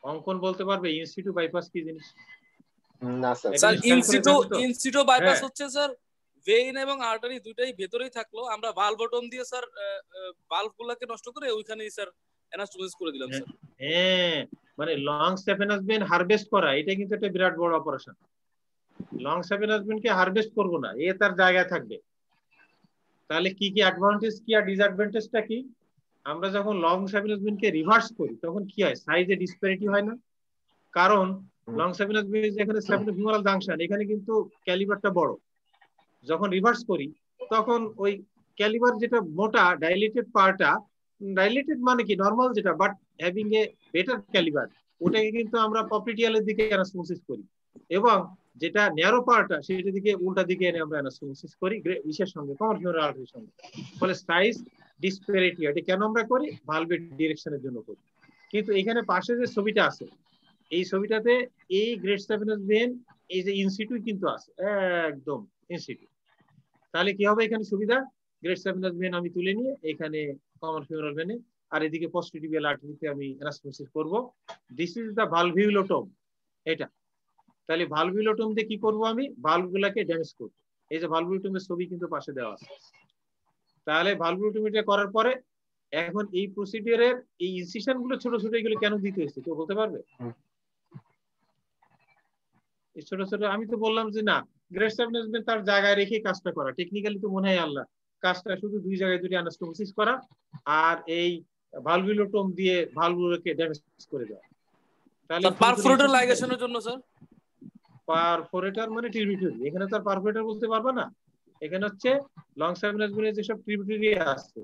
[SPEAKER 1] অঙ্কন বলতে পারবে ইনস্টিটিউট বাইপাস কি জিনিস?
[SPEAKER 6] না স্যার,
[SPEAKER 7] স্যার ইনস্টিটিউট বাইপাস হচ্ছে স্যার ভেইন এবং আর্টারি দুটাই ভেতরেই থাকলো, আমরা ভালভ বটম দিয়ে স্যার ভালভগুলোকে নষ্ট করে ওইখানেই স্যার অ্যানাস্টোমোসিস করে দিলাম স্যার।
[SPEAKER 1] হ্যাঁ, মানে লং স্যাপেনাস ভেইন হারভেস্ট করা, এটা কিন্তু একটা বিরাট বড় অপারেশন। লং স্যাপেনাস ভেইনকে হারভেস্ট করব না, এ তার জায়গায় থাকবে। তাহলে কি কি অ্যাডভান্টেজ কি আর ডিসঅ্যাডভান্টেজটা কি? আমরা যখন লং স্যাপেনাস ভেইনকে রিভার্স করি তখন কি হয়? সাইজে ডিসপ্যারিটি হয় না? কারণ লং স্যাপেনাস ভেইন যেখানে স্যাপেনোফিমোরাল জাংশন, এখানে কিন্তু ক্যালিবারটা বড়। যখন রিভার্স করি তখন ওই ক্যালিবার যেটা মোটা ডাইলেটেড পার্টটা, ডাইলেটেড মানে কি নরমাল যেটা, but having a better calibre, ওটাকে কিন্তু আমরা পপিটিয়ালের দিকে অ্যানাস্টোমোসিস করি, এবং যেটা ন্যারো পার্টটা সেটার দিকে উল্টা দিকে এনে আমরা অ্যানাস্টোমোসিস করি ইসের সঙ্গে, কমন ফিমোরাল আর্টারির সঙ্গে। ফলে সাইজ ডিসপ্যারিটি, এটা কেন আমরা করি? ভালভের ডিরেকশনের জন্য করি। কিন্তু এখানে পাশে যে ছবিটা আছে, এই ছবিটাতে এই গ্রেট স্যাপেনাস ভেইন এই যে ইনসিটু কিন্তু আছে, একদম ইনসিটু। তাহলে কি হবে এখানে সুবিধা? গ্রেট স্যাপেনাস ভেইন আমি তুলে নিয়ে এখানে কমন ফিমোরাল ভেইনে আর এদিকে পোস্টেরিয়র আর্টারিতে আমি অ্যানাস্টোমোসিস করব। দিস ইজ দা ভালভিউলোটম, এটা। তাহলে ভালভিউলোটম দিয়ে কি করব? আমি ভালভগুলোকে ড্যামেজ করব। এই যে ভালভিউলোটমের ছবি কিন্তু পাশে দেওয়া আছে। তাহলে ভালভুলোটমিটা করার পরে এখন এই প্রসিডিউরের এই ইনসিশন গুলো ছোট ছোট, এগুলো কেন দিতে হয়েছে কেউ বলতে পারবে? এই ছোট ছোট আমি তো বললাম যে না, গ্রেট স্যাপেনাস ভেইন তার জায়গায় রেখে কাজটা করা। টেকনিক্যালি তো মনে হয় আল্লাহ কাজটা শুধু দুই জায়গায় দুটি অ্যানাস্টোমোসিস করা আর এই ভালভুলোটম দিয়ে ভালভগুলোকে ড্যামেজ করে দেওয়া। তাহলে
[SPEAKER 7] পারফোরেটর লাইগেশনের জন্য স্যার,
[SPEAKER 1] পারফোরেটর মানে ট্রিবিউটারি, এখানে তো আর পারফোরেটর বলতে পারবা না। এখানে হচ্ছে লং স্যাপেনাস ভেইনের যেসব ট্রিবিউটারি আছে,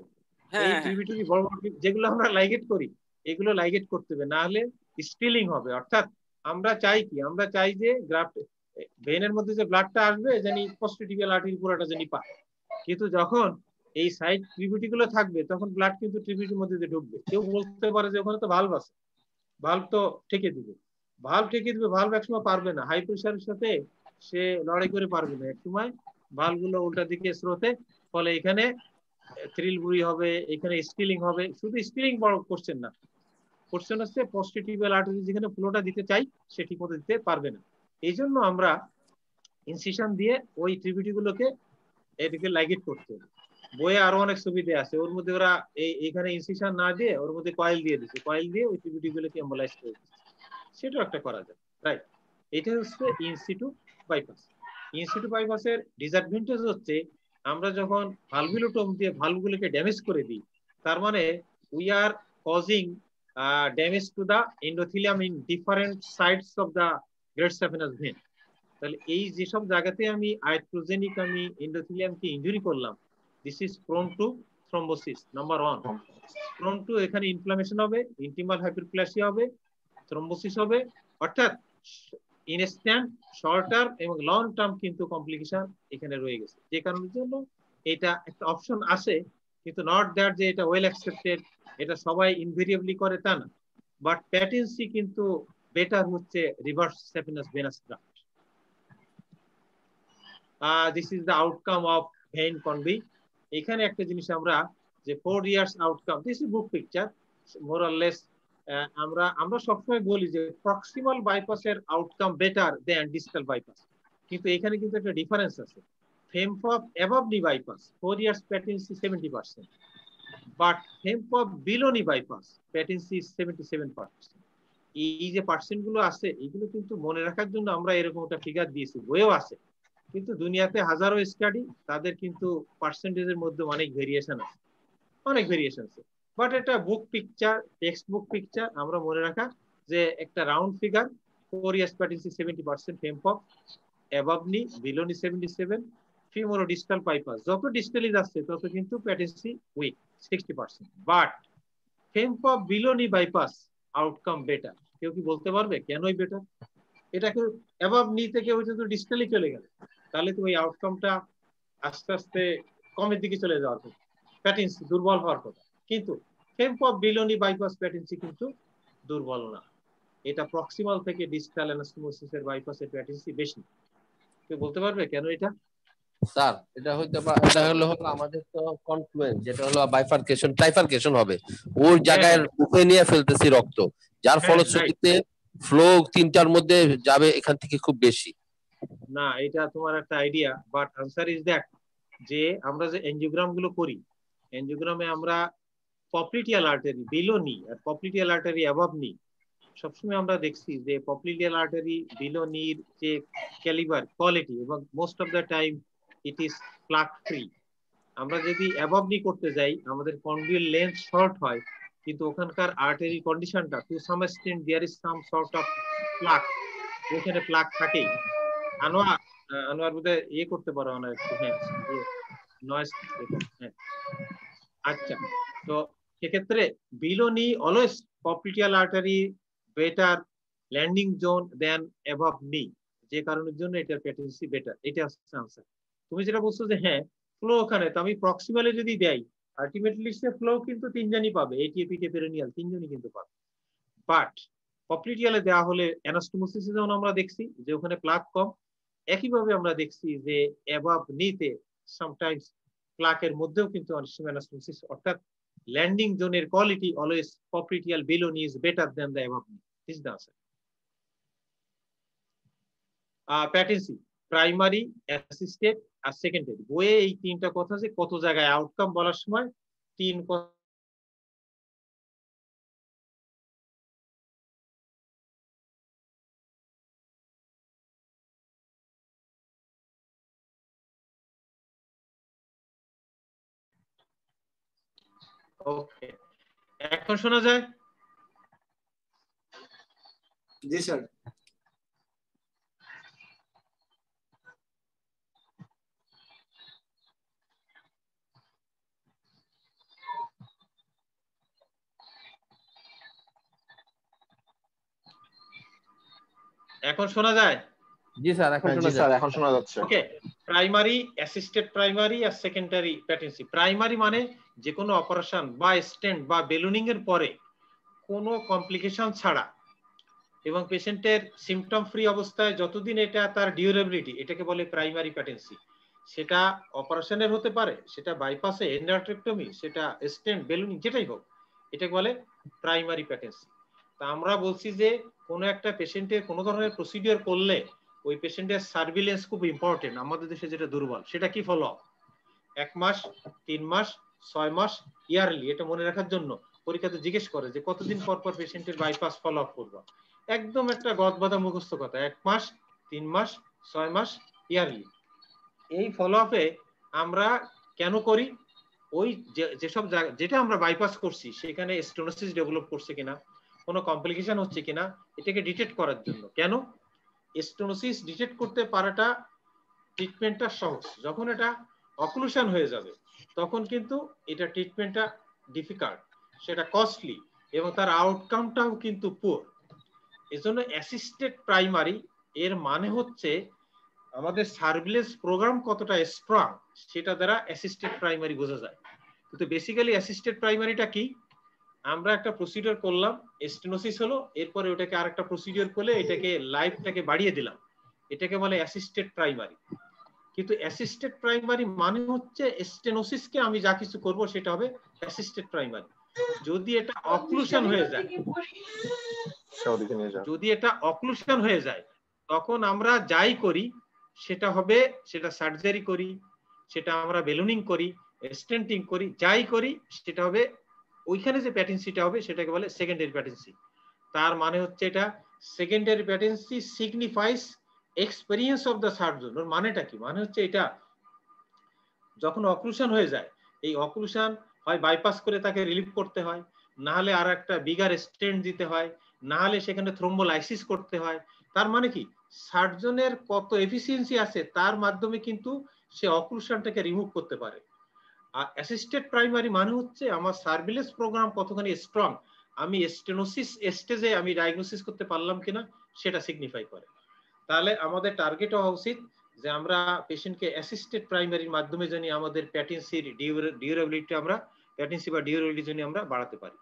[SPEAKER 1] এই ট্রিবিউটারি বড় বড় যেগুলো আমরা লাইগেট করি, এগুলো লাইগেট করতে হবে, না হলে স্টিলিং হবে। অর্থাৎ আমরা চাই কি? আমরা চাই যে গ্রাফট ভেইনের মধ্যে যে ব্লাডটা আসবে জানি পোস্টেরিয়র আর্টারি পুরোটা জানি পায়। কিন্তু যখন এই সাইড ট্রিবিউটি গুলো থাকবে তখন ব্লাড কিন্তু ট্রিবিউটির মধ্যে দিয়ে ঢুকবে। কেউ বলতে পারে যে ওখানে তো ভালভ আছে, ভালভ তো ঠেকে দিবে, ভালভ ঠেকে দিবে, ভালভ একসময় পারবে না, হাই প্রেশারের সাথে সে লড়াই করে পারবে না, একসময় ভালভ গুলো উল্টা দিকে স্রোতে, ফলে এখানে থ্রিল বুড়ি হবে, এখানে স্টিলিং হবে। শুধু স্টিলিং বড় কোশ্চেন না, কোশ্চেন হচ্ছে পোস্টিটিউবাল আর্টারি যেখানে ফ্লোটা দিতে চাই সে ঠিক মতো দিতে পারবে না। এই জন্য আমরা ইনসিশন দিয়ে ওই ট্রিবিউটি গুলোকে এদিকে লাইগেট করতে হবে। বইয়ে আরো অনেক সুবিধা আছে, ওর মধ্যে ওরা এইখানে ইনসিশন না দিয়ে ওর মধ্যে কয়েল দিয়ে দিচ্ছে, কয়েল দিয়ে ওই ট্রিবিউটি গুলোকে এম্বোলাইজ করে দিচ্ছে, সেটাও একটা করা যায়, রাইট। এটা হচ্ছে ইনসিটু বাইপাস। ইনসিটু বাইপাসের ডিসঅ্যাডভান্টেজ হচ্ছে আমরা যখন ভালভুলোটম দিয়ে ভালভগুলোকে ড্যামেজ করে দিই, তার মানে we are causing damage to the endothelium in different sides of the great saphenous vein. তাহলে এই যেসব জায়গাতে আমি আইট্রোজেনিক আমি এন্ডোথেলিয়ামকে ইনজুরি করলাম, this is prone to thrombosis number 1। Prone to এখানে ইনফ্লামেশন হবে, ইন্টিমাল হাইপারপ্লাসিয়া হবে, থ্রম্বোসিস হবে, অর্থাৎ ইনস্ট্যান্ট, শর্ট টার্ম এবং লং টার্ম কিন্তু কমপ্লিকেশন এখানে রয়ে গেছে। যে কারণের জন্য এটা একটা অপশন আছে, কিন্তু নট দ্যাট যে এটা ওয়েল অ্যাকসেপ্টেড, এটা সবাই ইনভেরিয়েবলি করে তা না। বাট প্যাটেন্সি কিন্তু বেটার হচ্ছে reverse saphenous venous graft. This is the outcome of vein conduit. এখানে একটা জিনিস আমরা যে 4 years outcome, this is book picture more or less. আমরা সবসময় বলি যে প্রক্সিমাল বাইপাসের outcome better than distal bypass, কিন্তু এখানে কিন্তু একটা ডিফারেন্স আছে। Fem pop above knee bypass 4 years patency 70%, but fem pop below knee bypass patency 77%। এই যে পার্সেন্ট গুলো আছে এগুলো কিন্তু মনে রাখার জন্য আমরা এরকম একটা ফিগার দিয়েছি, বইও আছে, কিন্তু দুনিয়াতে হাজারো স্টাডি, তাদের কিন্তু পার্সেন্টেজের মধ্যে অনেক ভেরিয়েশন আছে, অনেক ভেরিয়েশন আছে। বাট এটা বুক পিকচার, টেক্সট বুক পিকচার, আমরা মনে রাখা যে একটা round figure 4 years patency 70%, ফেমপপ above নি বিলো নি 77, ফিমোরো ডিস্টাল বাইপাস যত ডিস্টালি যাচ্ছে তত কিন্তু প্যাটেন্সি week 60%। But fem pop below knee bypass outcome better. কেউ কি বলতে পারবে কেনই বেটার? এটাকে অ্যাবভ নি থেকে ওই যদি ডিস্টালি চলে গেল তাহলে তো ওই আউটকামটা আস্তে আস্তে কমের দিকে চলে যাওয়ার কথা, প্যাটেন্সি দুর্বল হওয়ার কথা। কিন্তু ফেমপপ বিলো নি বাইপাস প্যাটেন্সি কিন্তু দুর্বল না, এটা প্রক্সিমাল থেকে ডিস্টাল অ্যানাস্টোমোসিসের বাইপাসের প্যাটেন্সি বেশি। কেউ বলতে পারবে কেন এটা?
[SPEAKER 2] স্যার এটা হইতে পারে, এটা হলো আমাদের তো কনফ্লুয়েন্স, যেটা হলো বাইফার্কেশন ট্রাইফার্কেশন হবে, ওই জায়গায় উপরে নিয়ে ফেলতেছি রক্ত, যার ফলশ্রুতিতে ফ্লো তিনটার মধ্যে যাবে এখান থেকে খুব বেশি।
[SPEAKER 1] না, এটা তোমার একটা idea, but answer is that যে আমরা যে এনজিওগ্রাম গুলো করি, এনজিওগ্রামে আমরা পপলিটিয়াল আর্টারি বিলো নি আর পপলিটিয়াল আর্টারি অ্যাবভ নি, সবসময় আমরা দেখছি যে পপলিটিয়াল আর্টারি বিলো নির যে ক্যালিবার কোয়ালিটি এবং most of the time it is plaque free. আমরা যদি অ্যাবভ নি করতে যাই আমাদের কন্ডিউল লেন্থ শর্ট হয়, কিন্তু ওখানকার আর্টারি কন্ডিশনটা to some extent there is some sort of plaque, ওখানে প্লাক থাকেই। আনোয়ার বোধহয় ইয়ে করতে পারো না একটু, হ্যাঁ নয়েজ, হ্যাঁ আচ্ছা। তো সেক্ষেত্রে below knee always popliteal artery better landing zone than above knee, যে কারণের জন্য এটার প্যাটেন্সি বেটার। এটা হচ্ছে আনসার। তুমি যেটা বলছো যে হ্যাঁ ফ্লো ওখানে, তো আমি প্রক্সিমালে যদি দেই আলটিমেটলি সে ফ্লো কিন্তু তিনজনই পাবে, এটিএ পিটিএ পেরিনিয়াল তিনজনই কিন্তু পাবে। বাট পপলিটিয়ালে দেওয়া হলে অ্যানাস্টোমোসিসে যেমন আমরা দেখছি যে ওখানে প্লাক কম, একইভাবে আমরা দেখছি যে অ্যাবভ নিতে সামটাইমস প্লাকের মধ্যেও কিন্তু অনেক সময় অ্যানাস্টোমোসিস, অর্থাৎ ল্যান্ডিং জোনের quality always popliteal below knee is better than the above knee. This the answer. Patency primary, assisted আর সেকেন্ডারি, বইয়ে এই তিনটা কথা যে কত জায়গায় আউটকাম বলার সময় তিন কথা ওকে। এখন শোনা যায়?
[SPEAKER 8] জি স্যার।
[SPEAKER 1] এখন শোনা যায়?
[SPEAKER 2] জি স্যার এখন শোনা
[SPEAKER 5] জি
[SPEAKER 2] যায়।
[SPEAKER 5] স্যার এখন শোনা যাচ্ছে।
[SPEAKER 1] ওকে, প্রাইমারি, অ্যাসিস্টেড প্রাইমারি আর সেকেন্ডারি প্যাটেন্সি। প্রাইমারি মানে যে কোনো অপারেশন বা স্টেন্ট বা বেলুনিং এর পরে কোনো কমপ্লিকেশন ছাড়া এবং পেশেন্টের সিমটম ফ্রি অবস্থায় যতদিন এটা তার ডিউরেবিলিটি, এটাকে বলে প্রাইমারি প্যাটেন্সি। সেটা অপারেশনের হতে পারে, সেটা বাইপাসে, এন্ডারট্রেক্টমি, সেটা স্টেন্ট, বেলুনিং, যেটাই হোক, এটাকে বলে প্রাইমারি প্যাটেন্সি। তা আমরা বলছি যে কোনো একটা পেশেন্টের কোনো ধরনের প্রসিডিওর করলে ওই পেশেন্টের সার্ভিলেন্স খুব ইম্পর্টেন্ট। আমাদের দেশে যেটা দুর্বল, সেটা কি ফলো আপ 1 মাস, 3 মাস, 6 মাস, ইয়ারলি। এটা মনে রাখার জন্য পরীক্ষাতে জিজ্ঞেস করে যে কতদিন পর পর পেশেন্টের বাইপাস ফলো আপ করবো। একদম একটা গদবাঁধা মুখস্থ কথা, 1 মাস, 3 মাস, 6 মাস, ইয়ারলি। এই ফলো আপে আমরা কেন করি? ওই যেসব যেটা আমরা বাইপাস করছি সেখানে স্টেনোসিস ডেভেলপ করছে কিনা, কোনো কমপ্লিকেশন হচ্ছে কিনা, এটাকে ডিটেক্ট করার জন্য। কেন? স্টেনোসিস ডিটেক্ট করতে পারাটা ট্রিটমেন্টটা সহজ, যখন এটা অক্লুশন হয়ে যাবে তখন কিন্তু এটা ট্রিটমেন্টটা ডিফিকাল্ট, সেটা কস্টলি এবং তার আউটকামটাও কিন্তু পুয়ার। এজন্য অ্যাসিস্টেড প্রাইমারি এর মানে হচ্ছে আমাদের সার্ভিলেন্স প্রোগ্রাম কতটা স্ট্রং সেটা দ্বারা অ্যাসিস্টেড প্রাইমারি বোঝা যায়। কিন্তু বেসিক্যালি অ্যাসিস্টেড প্রাইমারিটা কি? আমরা একটা প্রসিডিওর করলাম, স্টেনোসিস হলো, এরপরে ওটাকে আরেকটা প্রসিডিওর করলে এটাকে লাইফটাকে বাড়িয়ে দিলাম, এটাকে বলে অ্যাসিস্টেড প্রাইমারি। কিন্তু অ্যাসিস্টেড প্রাইমারি মানে হচ্ছে স্টেনোসিসকে আমি যা কিছু করব সেটা হবে অ্যাসিস্টেড প্রাইমারি। যদি এটা অক্লুশন হয়ে যায়, তখন আমরা যাই করি সেটা হবে, সেটা সার্জারি করি, সেটা আমরা বেলুনিং করি, স্টেন্টিং করি, যাই করি সেটা হবে, ওইখানে যে প্যাটেন্সিটা হবে সেটাকে বলে সেকেন্ডারি প্যাটেন্সি। তার মানে হচ্ছে এটা secondary patency signifies experience of the surgeon. ওর মানেটা কি? মানে হচ্ছে এটা যখন অক্লুশন হয়ে যায়, এই অক্লুশন হয় বাইপাস করে তাকে রিলিভ করতে হয়, না হলে আর একটা বিগার স্টেন্ট দিতে হয়, না হলে সেখানে থ্রোম্বোলাইসিস করতে হয়। তার মানে কি সার্জনের কত এফিসিয়েন্সি আছে তার মাধ্যমে কিন্তু সে অক্লুশনটাকে রিমুভ করতে পারে। আর অ্যাসিস্টেড প্রাইমারি মানে হচ্ছে আমার সার্ভিলেন্স প্রোগ্রাম কতখানি স্ট্রং, আমি স্টেনোসিস স্টেজে আমি ডায়াগনোসিস করতে পারলাম কিনা সেটা সিগনিফাই করে। তাহলে আমাদের টার্গেট হওয়া উচিত যে আমরা পেশেন্টকে অ্যাসিস্টেড প্রাইমারির মাধ্যমে জানি আমাদের প্যাটেন্সির ডিউরেবিলিটি আমরা প্যাটেন্সি বা ডিউরেবিলিটি জানি আমরা বাড়াতে পারি।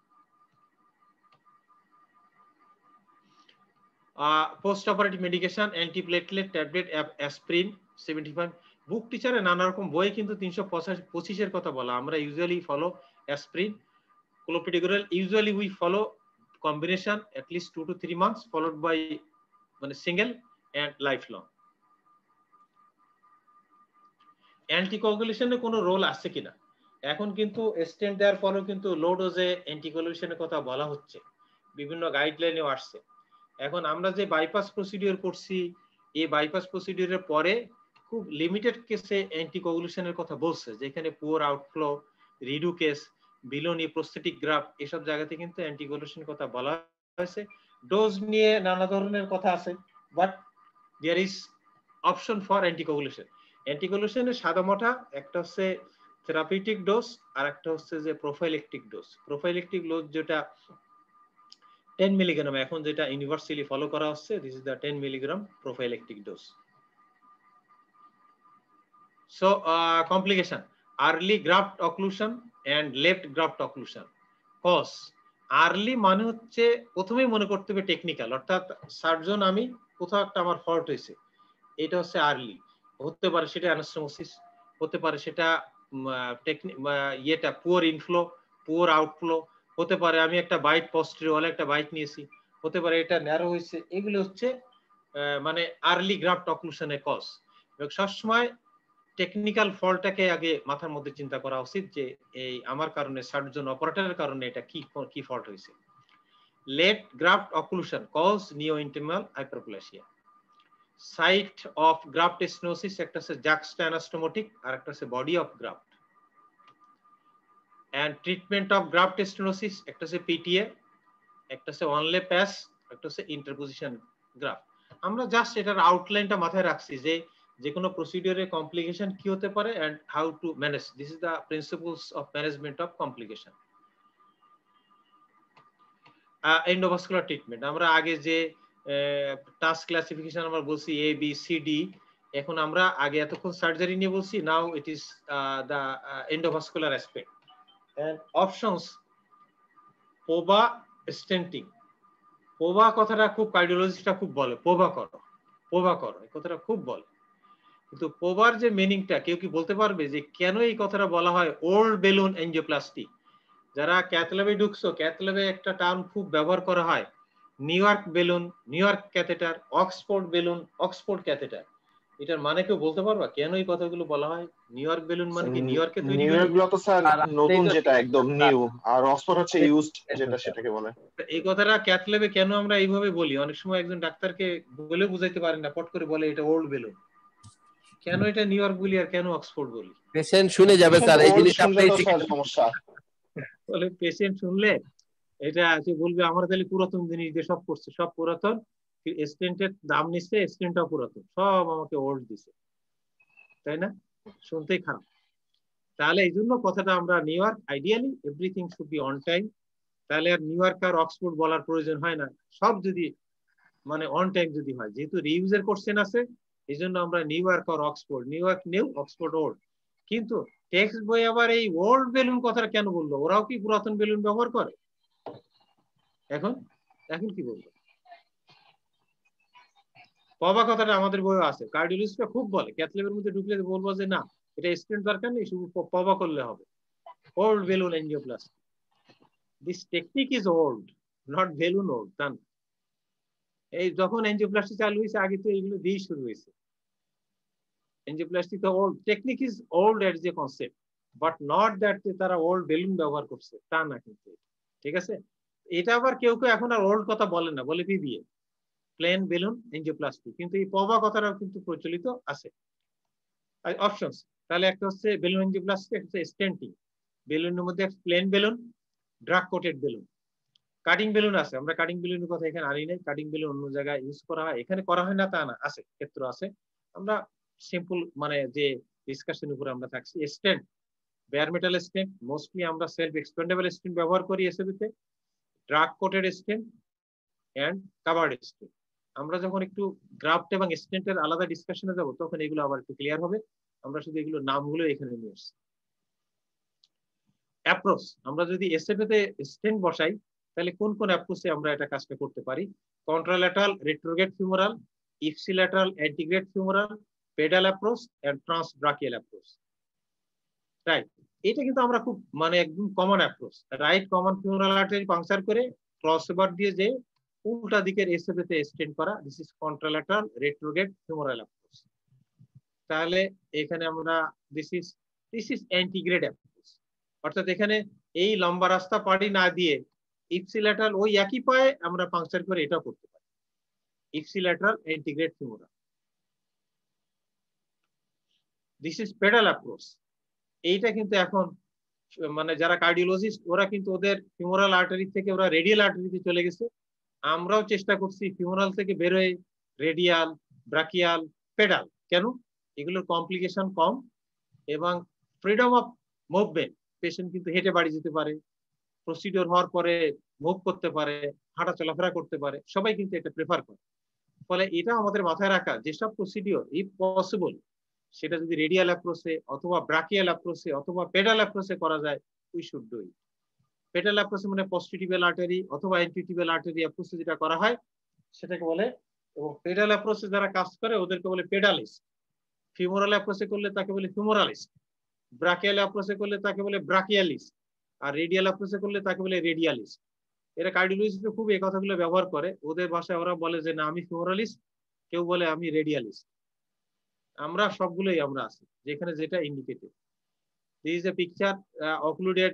[SPEAKER 1] Post operative medication, antiplatelet tablet, aspirin 75। Book টিচারে নানা রকম বই কিন্তু 325 এর কথা বলা। আমরা usually follow aspirin, clopidogrel. Usually we follow combination at least 2 to 3 months followed by মানে সিঙ্গেল এন্ড লাইফ লং। অ্যান্টিকোয়াগুলেশনের কোনো রোল আছে কিনা? এখন কিন্তু স্টেন্ট দেওয়ার পরেও কিন্তু লো ডোজে অ্যান্টিকোয়াগুলেশনের কথা বলা হচ্ছে, বিভিন্ন গাইডলাইনেও আসছে। এখন আমরা যে বাইপাস প্রসিডিওর করছি, এই বাইপাস প্রসিডিওরের পরে খুব লিমিটেড কেসে অ্যান্টিকোয়াগুলেশনের কথা বলছে, যেখানে poor outflow, redo case, below knee, prosthetic graft, এসব জায়গাতে কিন্তু অ্যান্টিকোয়াগুলেশনের কথা বলা হয়েছে। ডোজ নিয়ে নানা ধরনের কথা আছে, but there is option for anticoagulation. অ্যান্টিকোয়াগুলেশনের সাদা মোটা একটা হচ্ছে থেরাপিউটিক ডোজ আর একটা হচ্ছে যে প্রোফাইলেকটিক ডোজ। প্রোফাইলেকটিক ডোজ যেটা 10 মিলিগ্রাম, এখন যেটা ইউনিভার্সালি ফলো করা হচ্ছে, this is the 10 milligram prophylactic dose. So complication, early graft occlusion and left graft occlusion. Cause early মানে হচ্ছে প্রথমেই মনে করতে হবে টেকনিক্যাল, অর্থাৎ সার্জন আমি কোথাও একটা আমার ফল্ট হয়েছে, এটা হচ্ছে আর্লি। হতে পারে সেটা অ্যানাস্টোমোসিস, হতে পারে সেটা ইয়েটা পুয়ার ইনফ্লো, পুয়ার আউটফ্লো, হতে পারে আমি একটা বাইট পস্টেরিয়র একটা বাইট নিয়েছি, হতে পারে এটা ন্যারো হয়েছে। এগুলো হচ্ছে মানে আর্লি গ্রাফট অক্লুশনের কজ। এবং সবসময় টেকনিক্যাল ফল্টটাকে আগে মাথার মধ্যে চিন্তা করা উচিত যে এই আমার কারণে সার্জন অপারেটরের কারণে এটা কি ফল্ট হয়েছে। Late graft occlusion cause neointimal hyperplasia. Site of graft stenosis একটা হচ্ছে জাক্সটানাস্টোমোটিক আর একটা হচ্ছে body of graft. And treatment of graft stenosis একটা হচ্ছে পিটিএ, একটা হচ্ছে ওয়ানলে প্যাস, একটা হচ্ছে ইন্টারপোজিশন গ্রাফট। আমরা জাস্ট এটার আউটলাইনটা মাথায় রাখছি যে কোনো প্রসিডিওরে কমপ্লিকেশন কি হতে পারে and how to manage. This is the principles of management of complication. Endovascular treatment, আমরা আগে যে টাস্ক ক্লাসিফিকেশন আমরা বলছি এ বি সি ডি, এখন আমরা আগে এতক্ষণ সার্জারি নিয়ে বলছি, now it is the endovascular aspect and options. POBA stenting, POBA কথাটা খুব কার্ডিওলজিস্টরা খুব বলে, পোবা করো পোবা করো, এই কথাটা খুব বলে। কিন্তু পোবার যে মিনিংটা কেউ কি বলতে পারবে যে কেন এই কথাটা বলা হয় ওল্ড বেলুন এনজিওপ্লাস্টি? যারা ক্যাথল্যাবে ঢুকছো, ক্যাথল্যাবে একটা টার্ম খুব ব্যবহার করা হয়, new York balloon, new York catheter, Oxford balloon, Oxford catheter. এটার মানে কেউ বলতে পারবা কেন এই কথাগুলো বলা হয়? নিউ ইয়র্ক বেলুন মানে কি নিউ ইয়র্কে তৈরি
[SPEAKER 5] নিউ
[SPEAKER 1] বেলুন?
[SPEAKER 5] ইয়র্ক গুলো তো স্যার নতুন, যেটা একদম নিউ, আর অক্সফোর্ড হচ্ছে ইউজড
[SPEAKER 2] হ্যাঁ,
[SPEAKER 5] যেটা, সেটাকে বলে।
[SPEAKER 1] এই কথাটা ক্যাথল্যাবে কেন আমরা এইভাবে বলি? অনেক সময় একজন ডাক্তারকে বলে বুঝাইতে পারেন না, পট করে বলে এটা ওল্ড বেলুন। কেন এটা নিউ ইয়র্ক বলি আর কেন অক্সফোর্ড বলি?
[SPEAKER 2] পেশেন্ট শুনে যাবে স্যার, এই
[SPEAKER 5] ওল্ড
[SPEAKER 2] জিনিসটা
[SPEAKER 5] শুনলে
[SPEAKER 2] আপনি
[SPEAKER 5] তো স্যার সমস্যা।
[SPEAKER 1] বলে পেশেন্ট শুনলে এটা সে বলবে আমার তাহলে পুরাতন জিনিস দিয়ে সব করছে, সব পুরাতন, স্টেন্টের দাম নিচ্ছে, স্টেন্টটা পুরাতন, সব আমাকে ওল্ড দিছে, তাই না? শুনতেই খারাপ। তাহলে এই জন্য কথাটা আমরা New York, ideally everything should be on time, তাহলে আর নিউ ইয়র্ক আর অক্সফোর্ড বলার প্রয়োজন হয় না। সব যদি মানে অন টাইম যদি হয়, যেহেতু রিউজের কোশ্চেন আছে, এই জন্য আমরা নিউ ইয়র্ক আর Oxford, New York new, Oxford old. কিন্তু টেক্সট বই আবার এই ওল্ড বেলুন কথাটা কেন বললো? ওরাও কি পুরাতন বেলুন ব্যবহার করে? এখন এখন কি বলবো? পবা কথাটা আমাদের বইও আছে, কার্ডিওলজিস্টরা খুব বলে, ক্যাথল্যাবের মধ্যে ঢুকলে বলবো যে না, এটা স্টেন্ট দরকার নেই, শুধু পবা করলে হবে, old balloon angioplasty. This technique is old, not balloon old. এই যখন এনজিওপ্লাস্টি চালু হয়েছে, আগে তো এইগুলো দিয়েই শুরু হয়েছে। এনজিওপ্লাস্টি তো ওল্ড, টেকনিক ইজ ওল্ড এট যে কনসেপ্ট, বাট নট দ্যাট তারা ওল্ড বেলুন ব্যবহার করছে, তা না কিন্তু। ঠিক আছে, এটা আবার কেউ কেউ এখন আর ওল্ড কথা বলে না, বলে পিবিএ, প্লেন বেলুন এনজিওপ্লাস্টি। কিন্তু এই পবা কথাটাও কিন্তু প্রচলিত আছে। অপশনস তাহলে একটা হচ্ছে বেলুন এনজিওপ্লাস্টি, একটা হচ্ছে স্টেন্টিং। বেলুনের মধ্যে plain balloon, drug coated balloon, cutting balloon আছে। আমরা কাটিং বেলুনের কথা এখানে আনি নাই, কাটিং বেলুন অন্য জায়গায় ইউজ করা হয়, এখানে করা হয় না তা না, আছে, ক্ষেত্র আছে। আমরা সিম্পল মানে যে ডিসকাশন উপরে আমরা থাকছি। Stent, bare metal stent, mostly আমরা সেলফ এক্সপেন্ডেবল স্টেন্ট ব্যবহার করি এসএবিতে, drug coated stent and covered stent. আমরা যখন একটু গ্রাফট এবং স্টেন্টের আলাদা ডিসকাশনে যাব তখন এগুলো আবার একটু ক্লিয়ার হবে। আমরা শুধু এগুলো নামগুলো এখানে নিয়ে আসছি। অ্যাপ্রোচ, আমরা যদি এসএফএতে স্টেন্ট বসাই তাহলে কোন কোন অ্যাপ্রোচে আমরা এটা কাজটা করতে পারি? Contralateral retrograde femoral, ipsilateral antegrade femoral, pedal approach and transbrachial approach. Right, এটা কিন্তু আমরা খুব মানে একদম common approach. Right common femoral artery puncture করে ক্রসওভার দিয়ে যে উল্টা দিকের এসএফএতে স্টেন্ট করা, this is contralateral retrograde femoral approach. তাহলে এখানে আমরা দিস ইজ অ্যান্টিগ্রেড অ্যাপ্রোচ, অর্থাৎ এখানে এই লম্বা রাস্তা পাড়ি না দিয়ে ইপসিল্যাটারাল ওই একই পায়ে আমরা পাংচার করে এটা করতে পারি, ipsilateral antegrade femoral. This is pedal approach. এইটা কিন্তু এখন মানে যারা কার্ডিওলজিস্ট ওরা কিন্তু ওদের ফিউমারাল আর্টারি থেকে ওরা রেডিয়াল আর্টারিতে চলে গেছে। আমরাও চেষ্টা করছি ফিউমারাল থেকে বেরোয় রেডিয়াল, ব্রাকিয়াল, পেডাল। কেন? এগুলোর কমপ্লিকেশন কম এবং ফ্রিডম অফ মুভমেন্ট, পেশেন্ট কিন্তু হেঁটে বাড়ি যেতে পারে, প্রসিডিওর হওয়ার পরে মুভ করতে পারে, হাঁটা চলাফেরা করতে পারে, সবাই কিন্তু এটা প্রেফার করে। ফলে এটা আমাদের মাথায় রাখা, যেসব প্রসিডিওর ইফ পসিবল সেটা যদি রেডিয়াল অ্যাপ্রোচে অথবা ব্রাকিয়াল অ্যাপ্রোচে অথবা পেডাল অ্যাপ্রোচে করা যায়, we should do it. Pedal অ্যাপ্রোচে মানে পস্টিটিবিয়াল আর্টারি অথবা এন্টিটিবিয়াল আর্টারি অ্যাপ্রোচে যেটা করা হয় সেটাকে বলে, এবং পেডাল অ্যাপ্রোচে যারা কাজ করে ওদেরকে বলে পেডালিস্ট। ফিউমারাল অ্যাপ্রোচে করলে তাকে বলে ফিউমারালিস্ট, ব্রাকিয়াল অ্যাপ্রোচে করলে তাকে বলে ব্রাকিয়ালিস্ট, আর রেডিয়াল অ্যাপ্রোচে করলে তাকে বলে রেডিয়ালিস্ট। এরা কার্ডিওলজিস্ট খুব এই কথাগুলো ব্যবহার করে, ওদের ভাষায় ওরা বলে যে না আমি ফিউমারালিস্ট, কেউ বলে আমি রেডিয়ালিস্ট। আমরা সবগুলোই আমরা আছি, যেখানে যেটা indicated. This is a picture occluded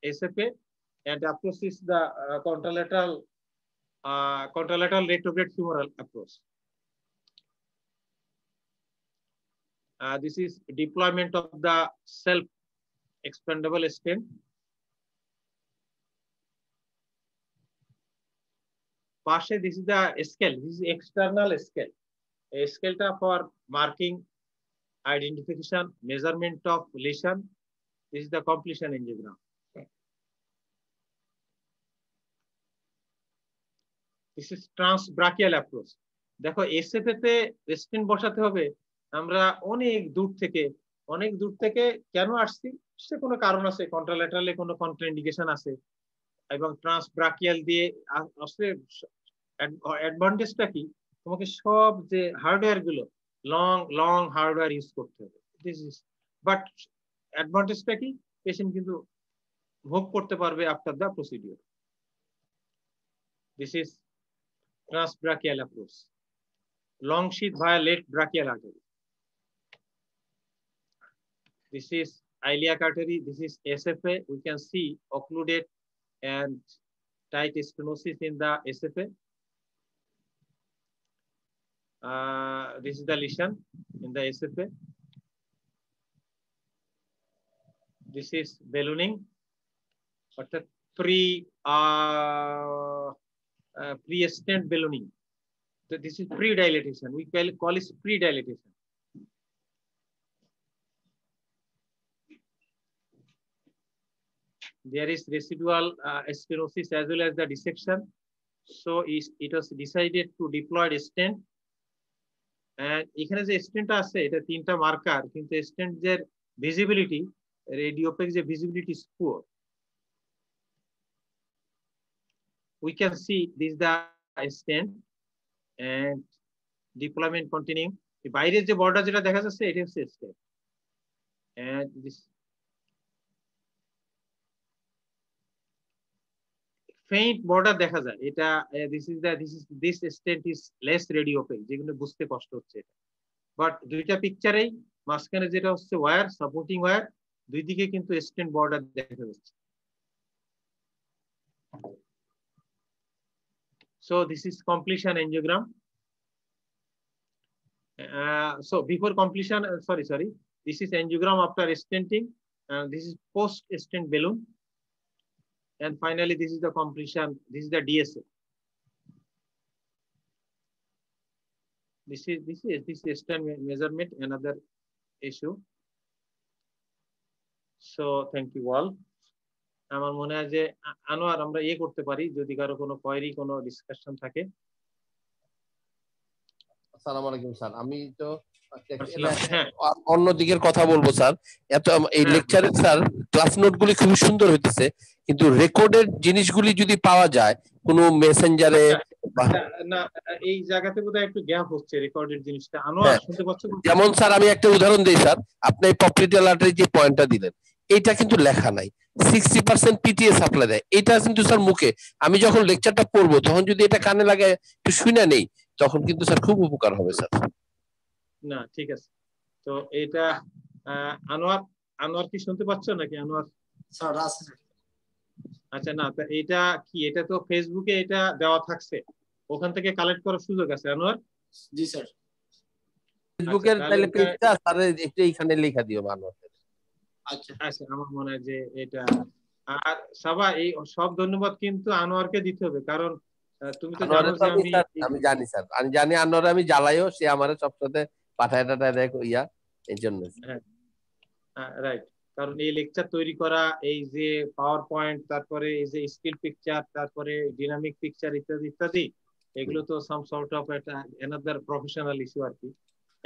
[SPEAKER 1] SFA and approach is the contralateral retrograde femoral approach. This is deployment of the self expandable stent. Pashe, this is the scale, this is external scale, a scale for marking, identification, measurement of lesion. This is the completion angiogram. This is transbrachial approach. দেখো SFA তে stent বসাতে হবে, আমরা অনেক দূর থেকে কেন আসছি, সে কোনো কারণ আছে, কন্ট্রাল্যাটারালে কোনো কন্ট্রাইন্ডিকেশন আছে, এবং ট্রান্সব্রাকিয়াল দিয়ে আসলে অ্যাডভান্টেজটা কি, তোমাকে সব যে হার্ডওয়্যার গুলো লং হার্ডওয়্যার ইউজ করতে হবে, বাট অ্যাডভান্টেজটা কি, পেশেন্ট কিন্তু ভোগ করতে পারবে after the procedure. This is transbrachial approach, long sheath via late brachial artery. This is iliac artery. This is SFA. We can see occluded and tight stenosis in the SFA. This is the lesion in the SFA. This is ballooning, but the pre-stent ballooning. So this is pre-dilatation. We call it pre-dilatation. There is residual stenosis as well as the dissection. So it was decided to deploy a stent. And এখানে যে stent আছে এটা তিনটা marker, কিন্তু stent যে visibility, রেডিওপেক যে visibility is poor. We can see this is the stent and deployment continuing. বাইরের যে বর্ডার যেটা দেখা যাচ্ছে এটা হচ্ছে step, and this faint border দেখা যায়, এটা this stent is less radiopaque, যেগুলো বুঝতে কষ্ট হচ্ছে, বাট দুইটা পিকচারেই মাঝখানে যেটা হচ্ছে ওয়্যার, সাপোর্টিং ওয়্যার, দুই দিকে কিন্তু স্টেন্ট বর্ডার দেখা যাচ্ছে। So this is completion angiogram. So before completion, sorry, this is angiogram after stenting. This is post stent balloon, and finally this is the completion. This is the DSA. This is stent measurement, another issue. So thank you all. আমার মনে হয় যে আনোয়ার আমরা করতে পারি, যদি কারো কোনো কোয়েরি কোনো ডিসকাশন থাকে।
[SPEAKER 2] আসসালামু আলাইকুম স্যার, আমি তো অন্য দিকের কথা বলবো স্যার। এই লেকচারের স্যার ক্লাস নোটগুলি খুবই সুন্দর হইতেছে, কিন্তু রেকর্ডেড জিনিসগুলি যদি পাওয়া যায় কোনো মেসেঞ্জারে,
[SPEAKER 1] না এই জায়গাতে বোধহয় একটু গ্যাপ হচ্ছে রেকর্ডেড জিনিসটা। আনোয়ার শুনতে পাচ্ছ?
[SPEAKER 2] যেমন স্যার আমি একটা উদাহরণ দিই স্যার, আপনি পপলিটাল আর্টারি যে পয়েন্টটা দিলেন এইটা কিন্তু লেখা নাই, 60% পিটিএ সাপ্লাই দেয়, এটা কিন্তু স্যার মুখে আমি যখন লেকচারটা পড়বো তখন যদি এটা কানে লাগে একটু শুনে নেই, তখন কিন্তু স্যার খুব উপকার হবে স্যার।
[SPEAKER 1] না ঠিক আছে, তো এটা আনোয়ার কি শুনতে পাচ্ছ নাকি? আনোয়ার
[SPEAKER 8] স্যার আছে।
[SPEAKER 1] আচ্ছা, না এটা কি, এটা তো ফেসবুকে এটা দেওয়া থাকছে, ওখান থেকে কালেক্ট করার সুযোগ আছে আনোয়ার?
[SPEAKER 8] জি স্যার।
[SPEAKER 2] ফেসবুকের তাহলে পেজটা স্যার একটু এইখানে লেখা দিও আনোয়ার।
[SPEAKER 1] আচ্ছা আচ্ছা, আমার মনে হয় যে এটা, আর সাবা এই সব ধন্যবাদ কিন্তু আনোয়ারকে দিতে হবে, কারণ তুমি তো জানো যে
[SPEAKER 2] আমি জানি স্যার, আমি জানি আনোয়ার, আমি জ্বালাইও, সে আমারে সবসাথে পাঠায় দেখ ইয়া, এই জন্য
[SPEAKER 1] রাইট। কারণ এই লেকচার তৈরি করা, এই যে পাওয়ার পয়েন্ট, তারপরে এই যে স্কিল পিকচার, তারপরে ডিনামিক পিকচার ইত্যাদি ইত্যাদি, এগুলো তো সাম সর্ট অফ একটা অ্যানাদার প্রফেশনাল ইস্যু আর কি।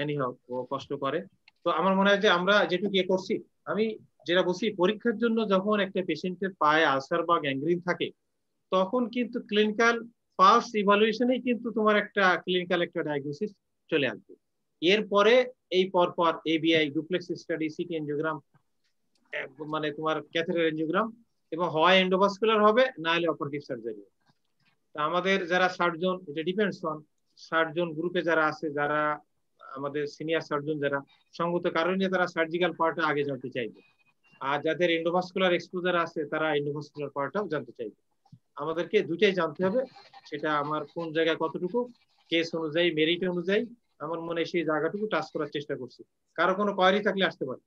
[SPEAKER 1] এনিহাউ ও কষ্ট করে। তো আমার মনে হয় যে আমরা যেটুকু করছি, আমি যেটা বলছি, পরীক্ষার জন্য যখন একটা পেশেন্টের পায়ে আলসার বা গ্যাংগ্রিন থাকে, তখন কিন্তু ক্লিনিক্যাল ফার্স্ট ইভালুয়েশনেই কিন্তু তোমার একটা ক্লিনিক্যাল একটা ডায়াগনোসিস চলে আসবে। এরপরে এই পরপর ABI, duplex study, city angiogram, মানে তোমার ক্যাথেটার এনজিওগ্রাম, এবং হয় এন্ডোভাস্কুলার হবে, না হলে অপারেটিভ সার্জারি। আমাদের যারা সার্জন, এটা ডিপেন্ডস অন সার্জন গ্রুপে যারা আছে, যারা আমাদের সিনিয়র সার্জন যারা, সঙ্গত কারণে তারা সার্জিক্যাল পার্টটা আগে জানতে চাইবে, আর যাদের এন্ডোভাস্কুলার এক্সপোজার আছে তারা এন্ডোভাস্কুলার পার্টটাও জানতে চাইবে। আমাদেরকে দুটাই জানতে হবে, সেটা আমার কোন জায়গায় কতটুকু কেস অনুযায়ী, মেরিট অনুযায়ী আমার মনে হয় সেই জায়গাটুকু টাচ করার চেষ্টা করছি। কারো কোনো কোয়েরি থাকলে আসতে পারে।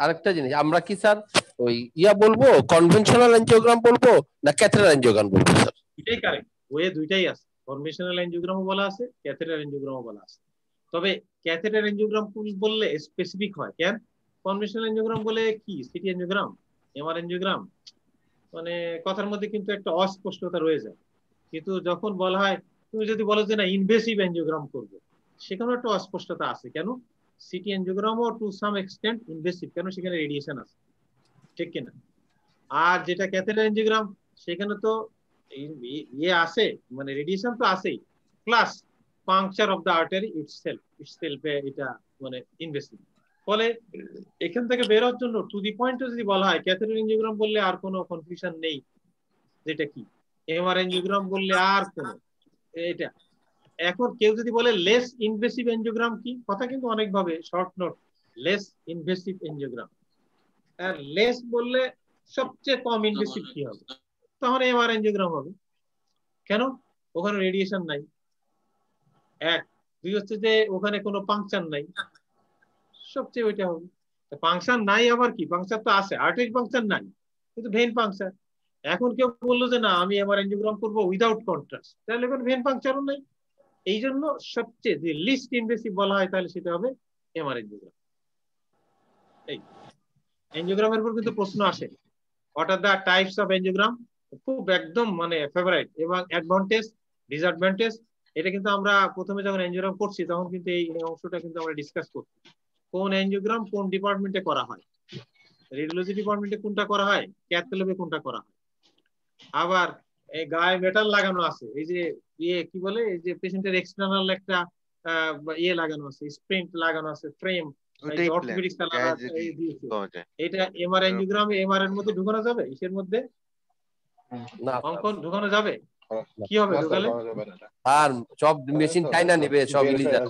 [SPEAKER 2] আরেকটা জিনিস, আমরা কি স্যার ওই বলবো কনভেনশনাল এনজিওগ্রাম বলবো না ক্যাথেটার এনজিওগ্রাম বলবো স্যার?
[SPEAKER 1] দুইটাই কারেক্ট, ওয়ে দুইটাই আছে, কনভেনশনাল এনজিওগ্রামও বলা আছে, ক্যাথেটার এনজিওগ্রামও বলা আছে। তবে ক্যাথেটার এনজিওগ্রাম বললে স্পেসিফিক হয়, কেন কনভেনশনাল এনজিওগ্রাম বলে কি সিটি এনজিওগ্রাম, এমআর এনজিওগ্রাম, মানে কথার মধ্যে কিন্তু একটা অস্পষ্টতা রয়ে যায়। কিন্তু যখন বলা হয় তুমি যদি বলো যে না ইনভেসিভ এনজিওগ্রাম করবো, সেখানে একটা অস্পষ্টতা আছে। কেন? সিটি এনজিওগ্রামও টু সাম এক্সটেন্ট ইনভেসিভ, কেন? সেখানে রেডিয়েশন আছে, ঠিক কিনা? আর যেটা ক্যাথেটার এনজিওগ্রাম, সেখানে তো ইয়ে আছে, মানে রেডিয়েশন তো আছেই, plus puncture of the artery itself এটা মানে ইনভেসিভ। ফলে এখান থেকে বের হওয়ার জন্য টু দি পয়েন্ট যদি বলা হয়, ক্যাথেটার এনজিওগ্রাম বললে আর কোনো কনফিউশন নেই যেটা কি, এমআর এনজিওগ্রাম বললে আর কোনো এটা। এখন কেউ যদি বলে লেস ইনভেসিভ এনজিওগ্রাম কি, কথা কিন্তু অনেক ভাবে short note, less invasive angiogram. আর লেস বললে সবচেয়ে কম ইনভেসিভ কি হবে, তখন এমআর এনজিওগ্রাম হবে। কেন? ওখানে রেডিয়েশন নাই, এক। দুই হচ্ছে যে ওখানে কোনো পাংচার নাই, সবচেয়ে ওইটা হবে। পাংচার নাই আবার কি, পাংচার তো আছে, আর্টারি পাংচার নাই কিন্তু ভেন পাংচার। এখন কেউ বললো যে না আমি এমআর এনজিওগ্রাম করবো উইদাউট কন্ট্রাস্ট, তাহলে এখন ভেন পাংচারও নাই। এই জন্য সবচেয়ে যে লিস্ট ইনভেসিভ বলা হয় তাহলে সেটা হবে এমআর এনজিওগ্রাম। এই এনজিওগ্রামের উপর কিন্তু প্রশ্ন আসে, what are the types of angiogram, খুব একদম মানে ফেভারিট, এবং অ্যাডভান্টেজ ডিসঅ্যাডভান্টেজ। এটা কিন্তু আমরা প্রথমে যখন এনজিওগ্রাম করছি তখন কিন্তু এই অংশটা কিন্তু আমরা ডিসকাস করছি, কোন এনজিওগ্রাম কোন ডিপার্টমেন্টে করা হয়, রেডিওলজি ডিপার্টমেন্টে কোনটা করা হয়, ক্যাথ ল্যাবে কোনটা করা হয়। আবার এই গায়ে মেটাল লাগানো আছে, এই যে ইয়ে কি বলে, এই যে পেশেন্টের এক্সটার্নাল একটা ইয়ে লাগানো আছে, স্প্রিন্ট লাগানো আছে, ফ্রেম, অর্থোপেডিক্স এটা এমআর এনজিওগ্রামে এমআর এর মধ্যে ঢুকানো যাবে, ইসের মধ্যে অঙ্কন ঢুকানো যাবে? কি হবে ঢুকালে?
[SPEAKER 2] আর সব মেশিন চাইনা নেবে, সব ইলিজার।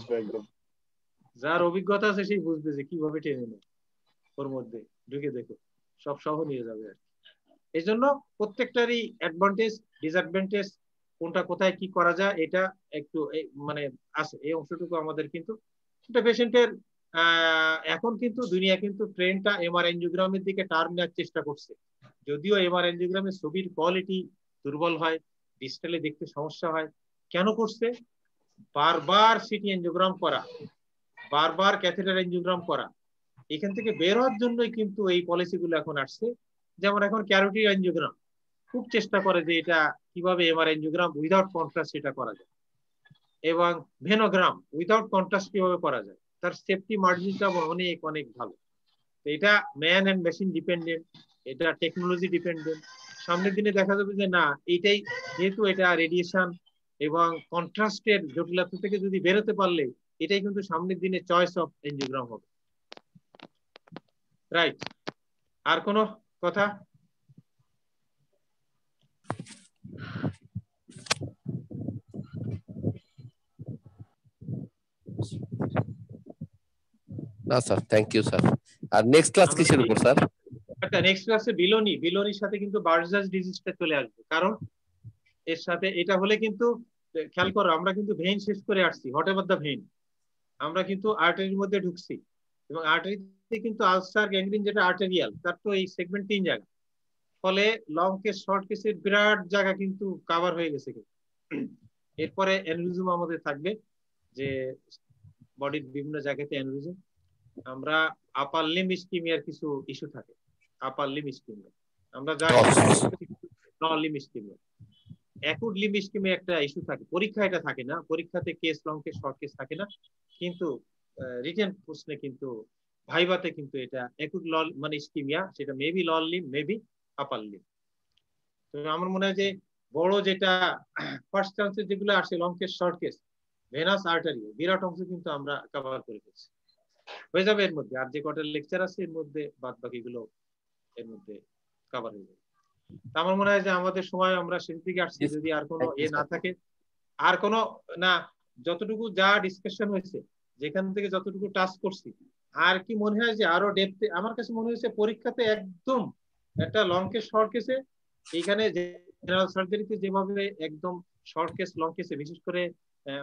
[SPEAKER 1] যার অভিজ্ঞতা আছে সেই বুঝবে যে কিভাবে টেনে নেয়, ওর মধ্যে ঢুকে দেখো সব সহ নিয়ে যাবে আর। এই জন্য প্রত্যেকটারই অ্যাডভান্টেজ ডিসঅ্যাডভান্টেজ, কোনটা কোথায় কি করা যায়, এটা একটু মানে আছে, এই অংশটুকু আমাদের কিন্তু এটা পেশেন্টের এখন কিন্তু দুনিয়া কিন্তু ট্রেনটা এমআর এনজিওগ্রামের দিকে টার্ন নেওয়ার চেষ্টা করছে। যদিও এমআর এনজিওগ্রামের ছবির কোয়ালিটি দুর্বল হয়, ডিসপ্লে দেখতে সমস্যা হয়। কেন করছে? বারবার সিটি এনজিওগ্রাম করা, বারবার ক্যাথেটার এনজিওগ্রাম করা, এখান থেকে বের হওয়ার জন্যই কিন্তু এই পলিসিগুলো এখন আসছে। যেমন এখন ক্যারোটিড এনজিওগ্রাম খুব চেষ্টা করে যে এটা কিভাবে এমআর এনজিওগ্রাম উইদাউট কন্ট্রাস্ট সেটা করা যায়, এবং ভেনোগ্রাম উইদাউট কন্ট্রাস্ট কিভাবে করা যায়, তার সেফটি মার্জিনটা অনেক অনেক ভালো। এটা ম্যান এন্ড মেশিন ডিপেন্ডেন্ট, এটা টেকনোলজি ডিপেন্ডেন্ট। সামনের দিনে দেখা যাবে যে না এইটাই, যেহেতু এটা রেডিয়েশন এবং কন্ট্রাস্টের জটিলতা থেকে যদি বেরোতে পারলে এটাই কিন্তু সামনের দিনে চয়েস অফ এনজিওগ্রাম হবে। রাইট, আর কোনো কথা?
[SPEAKER 2] না স্যার, থ্যাংক ইউ স্যার। আর নেক্সট ক্লাস কিসের উপর স্যার?
[SPEAKER 1] আচ্ছা, নেক্সট ক্লাসে বিলোনির সাথে কিন্তু বার্জাস ডিজিজটা চলে আসবে, কারণ এর সাথে এটা হলে কিন্তু খেয়াল করো আমরা কিন্তু ভেইন শেষ করে আসছি, হোয়াট এভার দ্য ভেইন, আমরা কিন্তু আর্টারির মধ্যে ঢুকছি, এবং আর্টারিতে কিন্তু আলসার গ্যাংগ্রিন যেটা আর্টেরিয়াল তার তো এই সেগমেন্ট 3 জায়গা, ফলে লং কেস শর্ট কেসের বিরাট জায়গা কিন্তু কভার হয়ে গেছে। এরপরে অ্যানিউরিজম আমাদের থাকবে, যে বডির বিভিন্ন জায়গাতে অ্যানিউরিজম। আমরা আপার লিম্ব ইসকিমিয়ার কিছু ইস্যু থাকে, আপার লিম্ব ইসকিমিয়া আমরা জানি, লোয়ার লিম্ব ইসকিমিয়া, অ্যাকুট লিম্ব ইসকিমিয়া একটা ইস্যু থাকে। পরীক্ষা এটা থাকে না, পরীক্ষাতে case long case short case থাকে না, কিন্তু রিটেন প্রশ্নে কিন্তু ভাইভাতে কিন্তু এটা অ্যাকুট মানে ইসকিমিয়া, সেটা মেবি লোয়ার লিম্ব মেবি আপার লিম্ব। তো আমার মনে হয় যে বড় যেটা ফার্স্ট চান্সেস যেগুলো আসে long case short case venous artery বিরাট অংশ কিন্তু আমরা কভার করে ফেলছি, হয়ে যাবে এর মধ্যে। আর যে কটা লেকচার আছে এর মধ্যে বাদ বাকিগুলো এর মধ্যে কভার হয়ে যাবে। আমার মনে হয় যে আমাদের সময় আমরা শেষ দিকে আসছি, যদি আর কোনো না থাকে, আর কোনো না, যতটুকু যা ডিসকাশন হয়েছে যেখান থেকে যতটুকু টাচ করছি, আর কি মনে হয় যে আরো ডেপথে? আমার কাছে মনে হয়েছে পরীক্ষাতে একদম একটা লং কেস শর্ট কেসে, এইখানে জেনারেল সার্জারিতে যেভাবে একদম শর্ট কেস লং কেসে, বিশেষ করে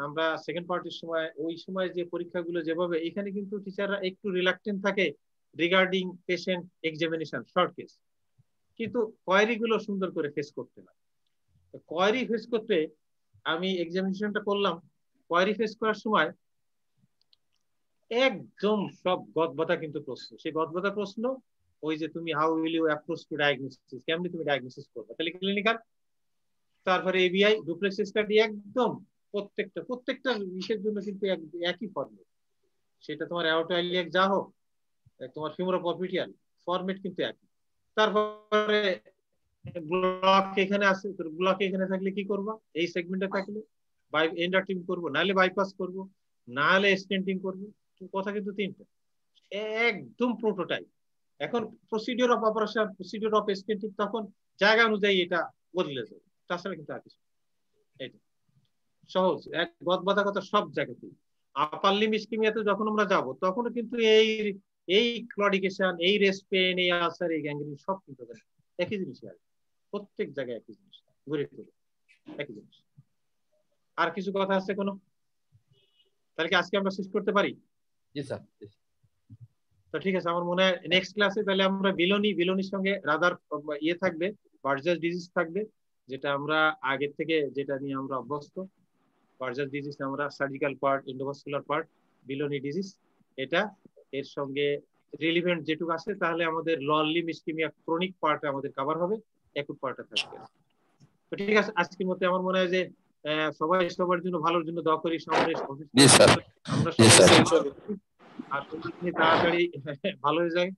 [SPEAKER 1] আমরা সেকেন্ড পার্টের সময় ওই সময় যে পরীক্ষাগুলো যেভাবে, এখানে কিন্তু টিচাররা একটু রিলাক্টেন্ট থাকে regarding patient examination short case, কিন্তু কোয়েরি গুলো সুন্দর করে ফেস করতে হয়। কোয়েরি ফেস করতে আমি এক্সামিনেশনটা করলাম, কোয়েরি ফেস করার সময় একদম সব গদবাধা কিন্তু প্রশ্ন, সেই গদবাধা প্রশ্ন ওই যে তুমি how will you approach to diagnosis, কেমনি তুমি ডায়াগনোসিস করবে, তাহলে ক্লিনিক্যাল, তারপরে এবিআই ডুপ্লেক্স স্টাডি, একদম প্রত্যেকটা বিষয়ের জন্য কিন্তু একই ফর্মেট, সেটা তোমার অ্যাওটাইলিয়াক যা হোক, তোমার ফিউমোরোপপিটিয়াল ফর্মেট কিন্তু একই। তারপরে ব্লক এখানে আছে, ব্লক এখানে থাকলে কি করবা, এই সেগমেন্টে থাকলে এন্ডারটিং করবো, নাহলে বাইপাস করবো, নাহলে স্টেন্টিং করবো। কথা কিন্তু তিনটা, একদম প্রোটোটাইপ। এখন procedure of operation, procedure of stenting তখন জায়গা অনুযায়ী এটা বদলে যাবে, তাছাড়া কিন্তু আর কিছু। এইটা সহজ, এক গদবাধা কথা সব জায়গাতেই। আপার লিম্ব ইসকিমিয়াতে যখন আমরা যাব তখনও কিন্তু এই ক্লডিকেশন, এই রেস্ট পেন, এই আলসার, এই গ্যাংগ্রিন সব কিন্তু একই জিনিসই আছে, প্রত্যেক জায়গায় একই জিনিস, ঘুরে ফিরে একই জিনিস। আর কিছু কথা আছে কোনো? তাহলে কি আজকে আমরা শেষ করতে পারি?
[SPEAKER 2] জি স্যার।
[SPEAKER 1] তো ঠিক আছে, আমার মনে হয় নেক্সট ক্লাসে তাহলে আমরা বিলোনির সঙ্গে রাদার ইয়ে থাকবে, বার্জাস ডিজিজ থাকবে, যেটা আমরা আগের থেকে যেটা নিয়ে আমরা অভ্যস্ত। বার্জাস ডিজিজ আমরা surgical part, endovascular part, below knee disease, এটা এর সঙ্গে রিলিভেন্ট যেটুকু আছে, তাহলে আমাদের lower limb ischaemia chronic part আমাদের কভার হবে, অ্যাকুট পার্টটা থাকবে। তো ঠিক আছে, আজকের মধ্যে আমার মনে হয় যে সবাই সবার জন্য ভালোর জন্য দোয়া করি। আমরা আর তাড়াতাড়ি ভালো হয়ে যায়,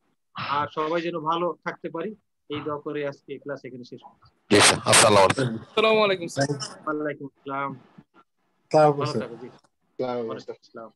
[SPEAKER 1] আর সবাই যেন ভালো থাকতে পারি, এই দোয়া করে আজকে ক্লাস এখানে শেষ করছি।
[SPEAKER 7] আসসালামু আলাইকুম।
[SPEAKER 1] ওয়ালাইকুম আসসালাম।
[SPEAKER 3] ভালো
[SPEAKER 1] থাকো জি।
[SPEAKER 6] আসসালামু আলাইকুম।
[SPEAKER 1] আসসালাম।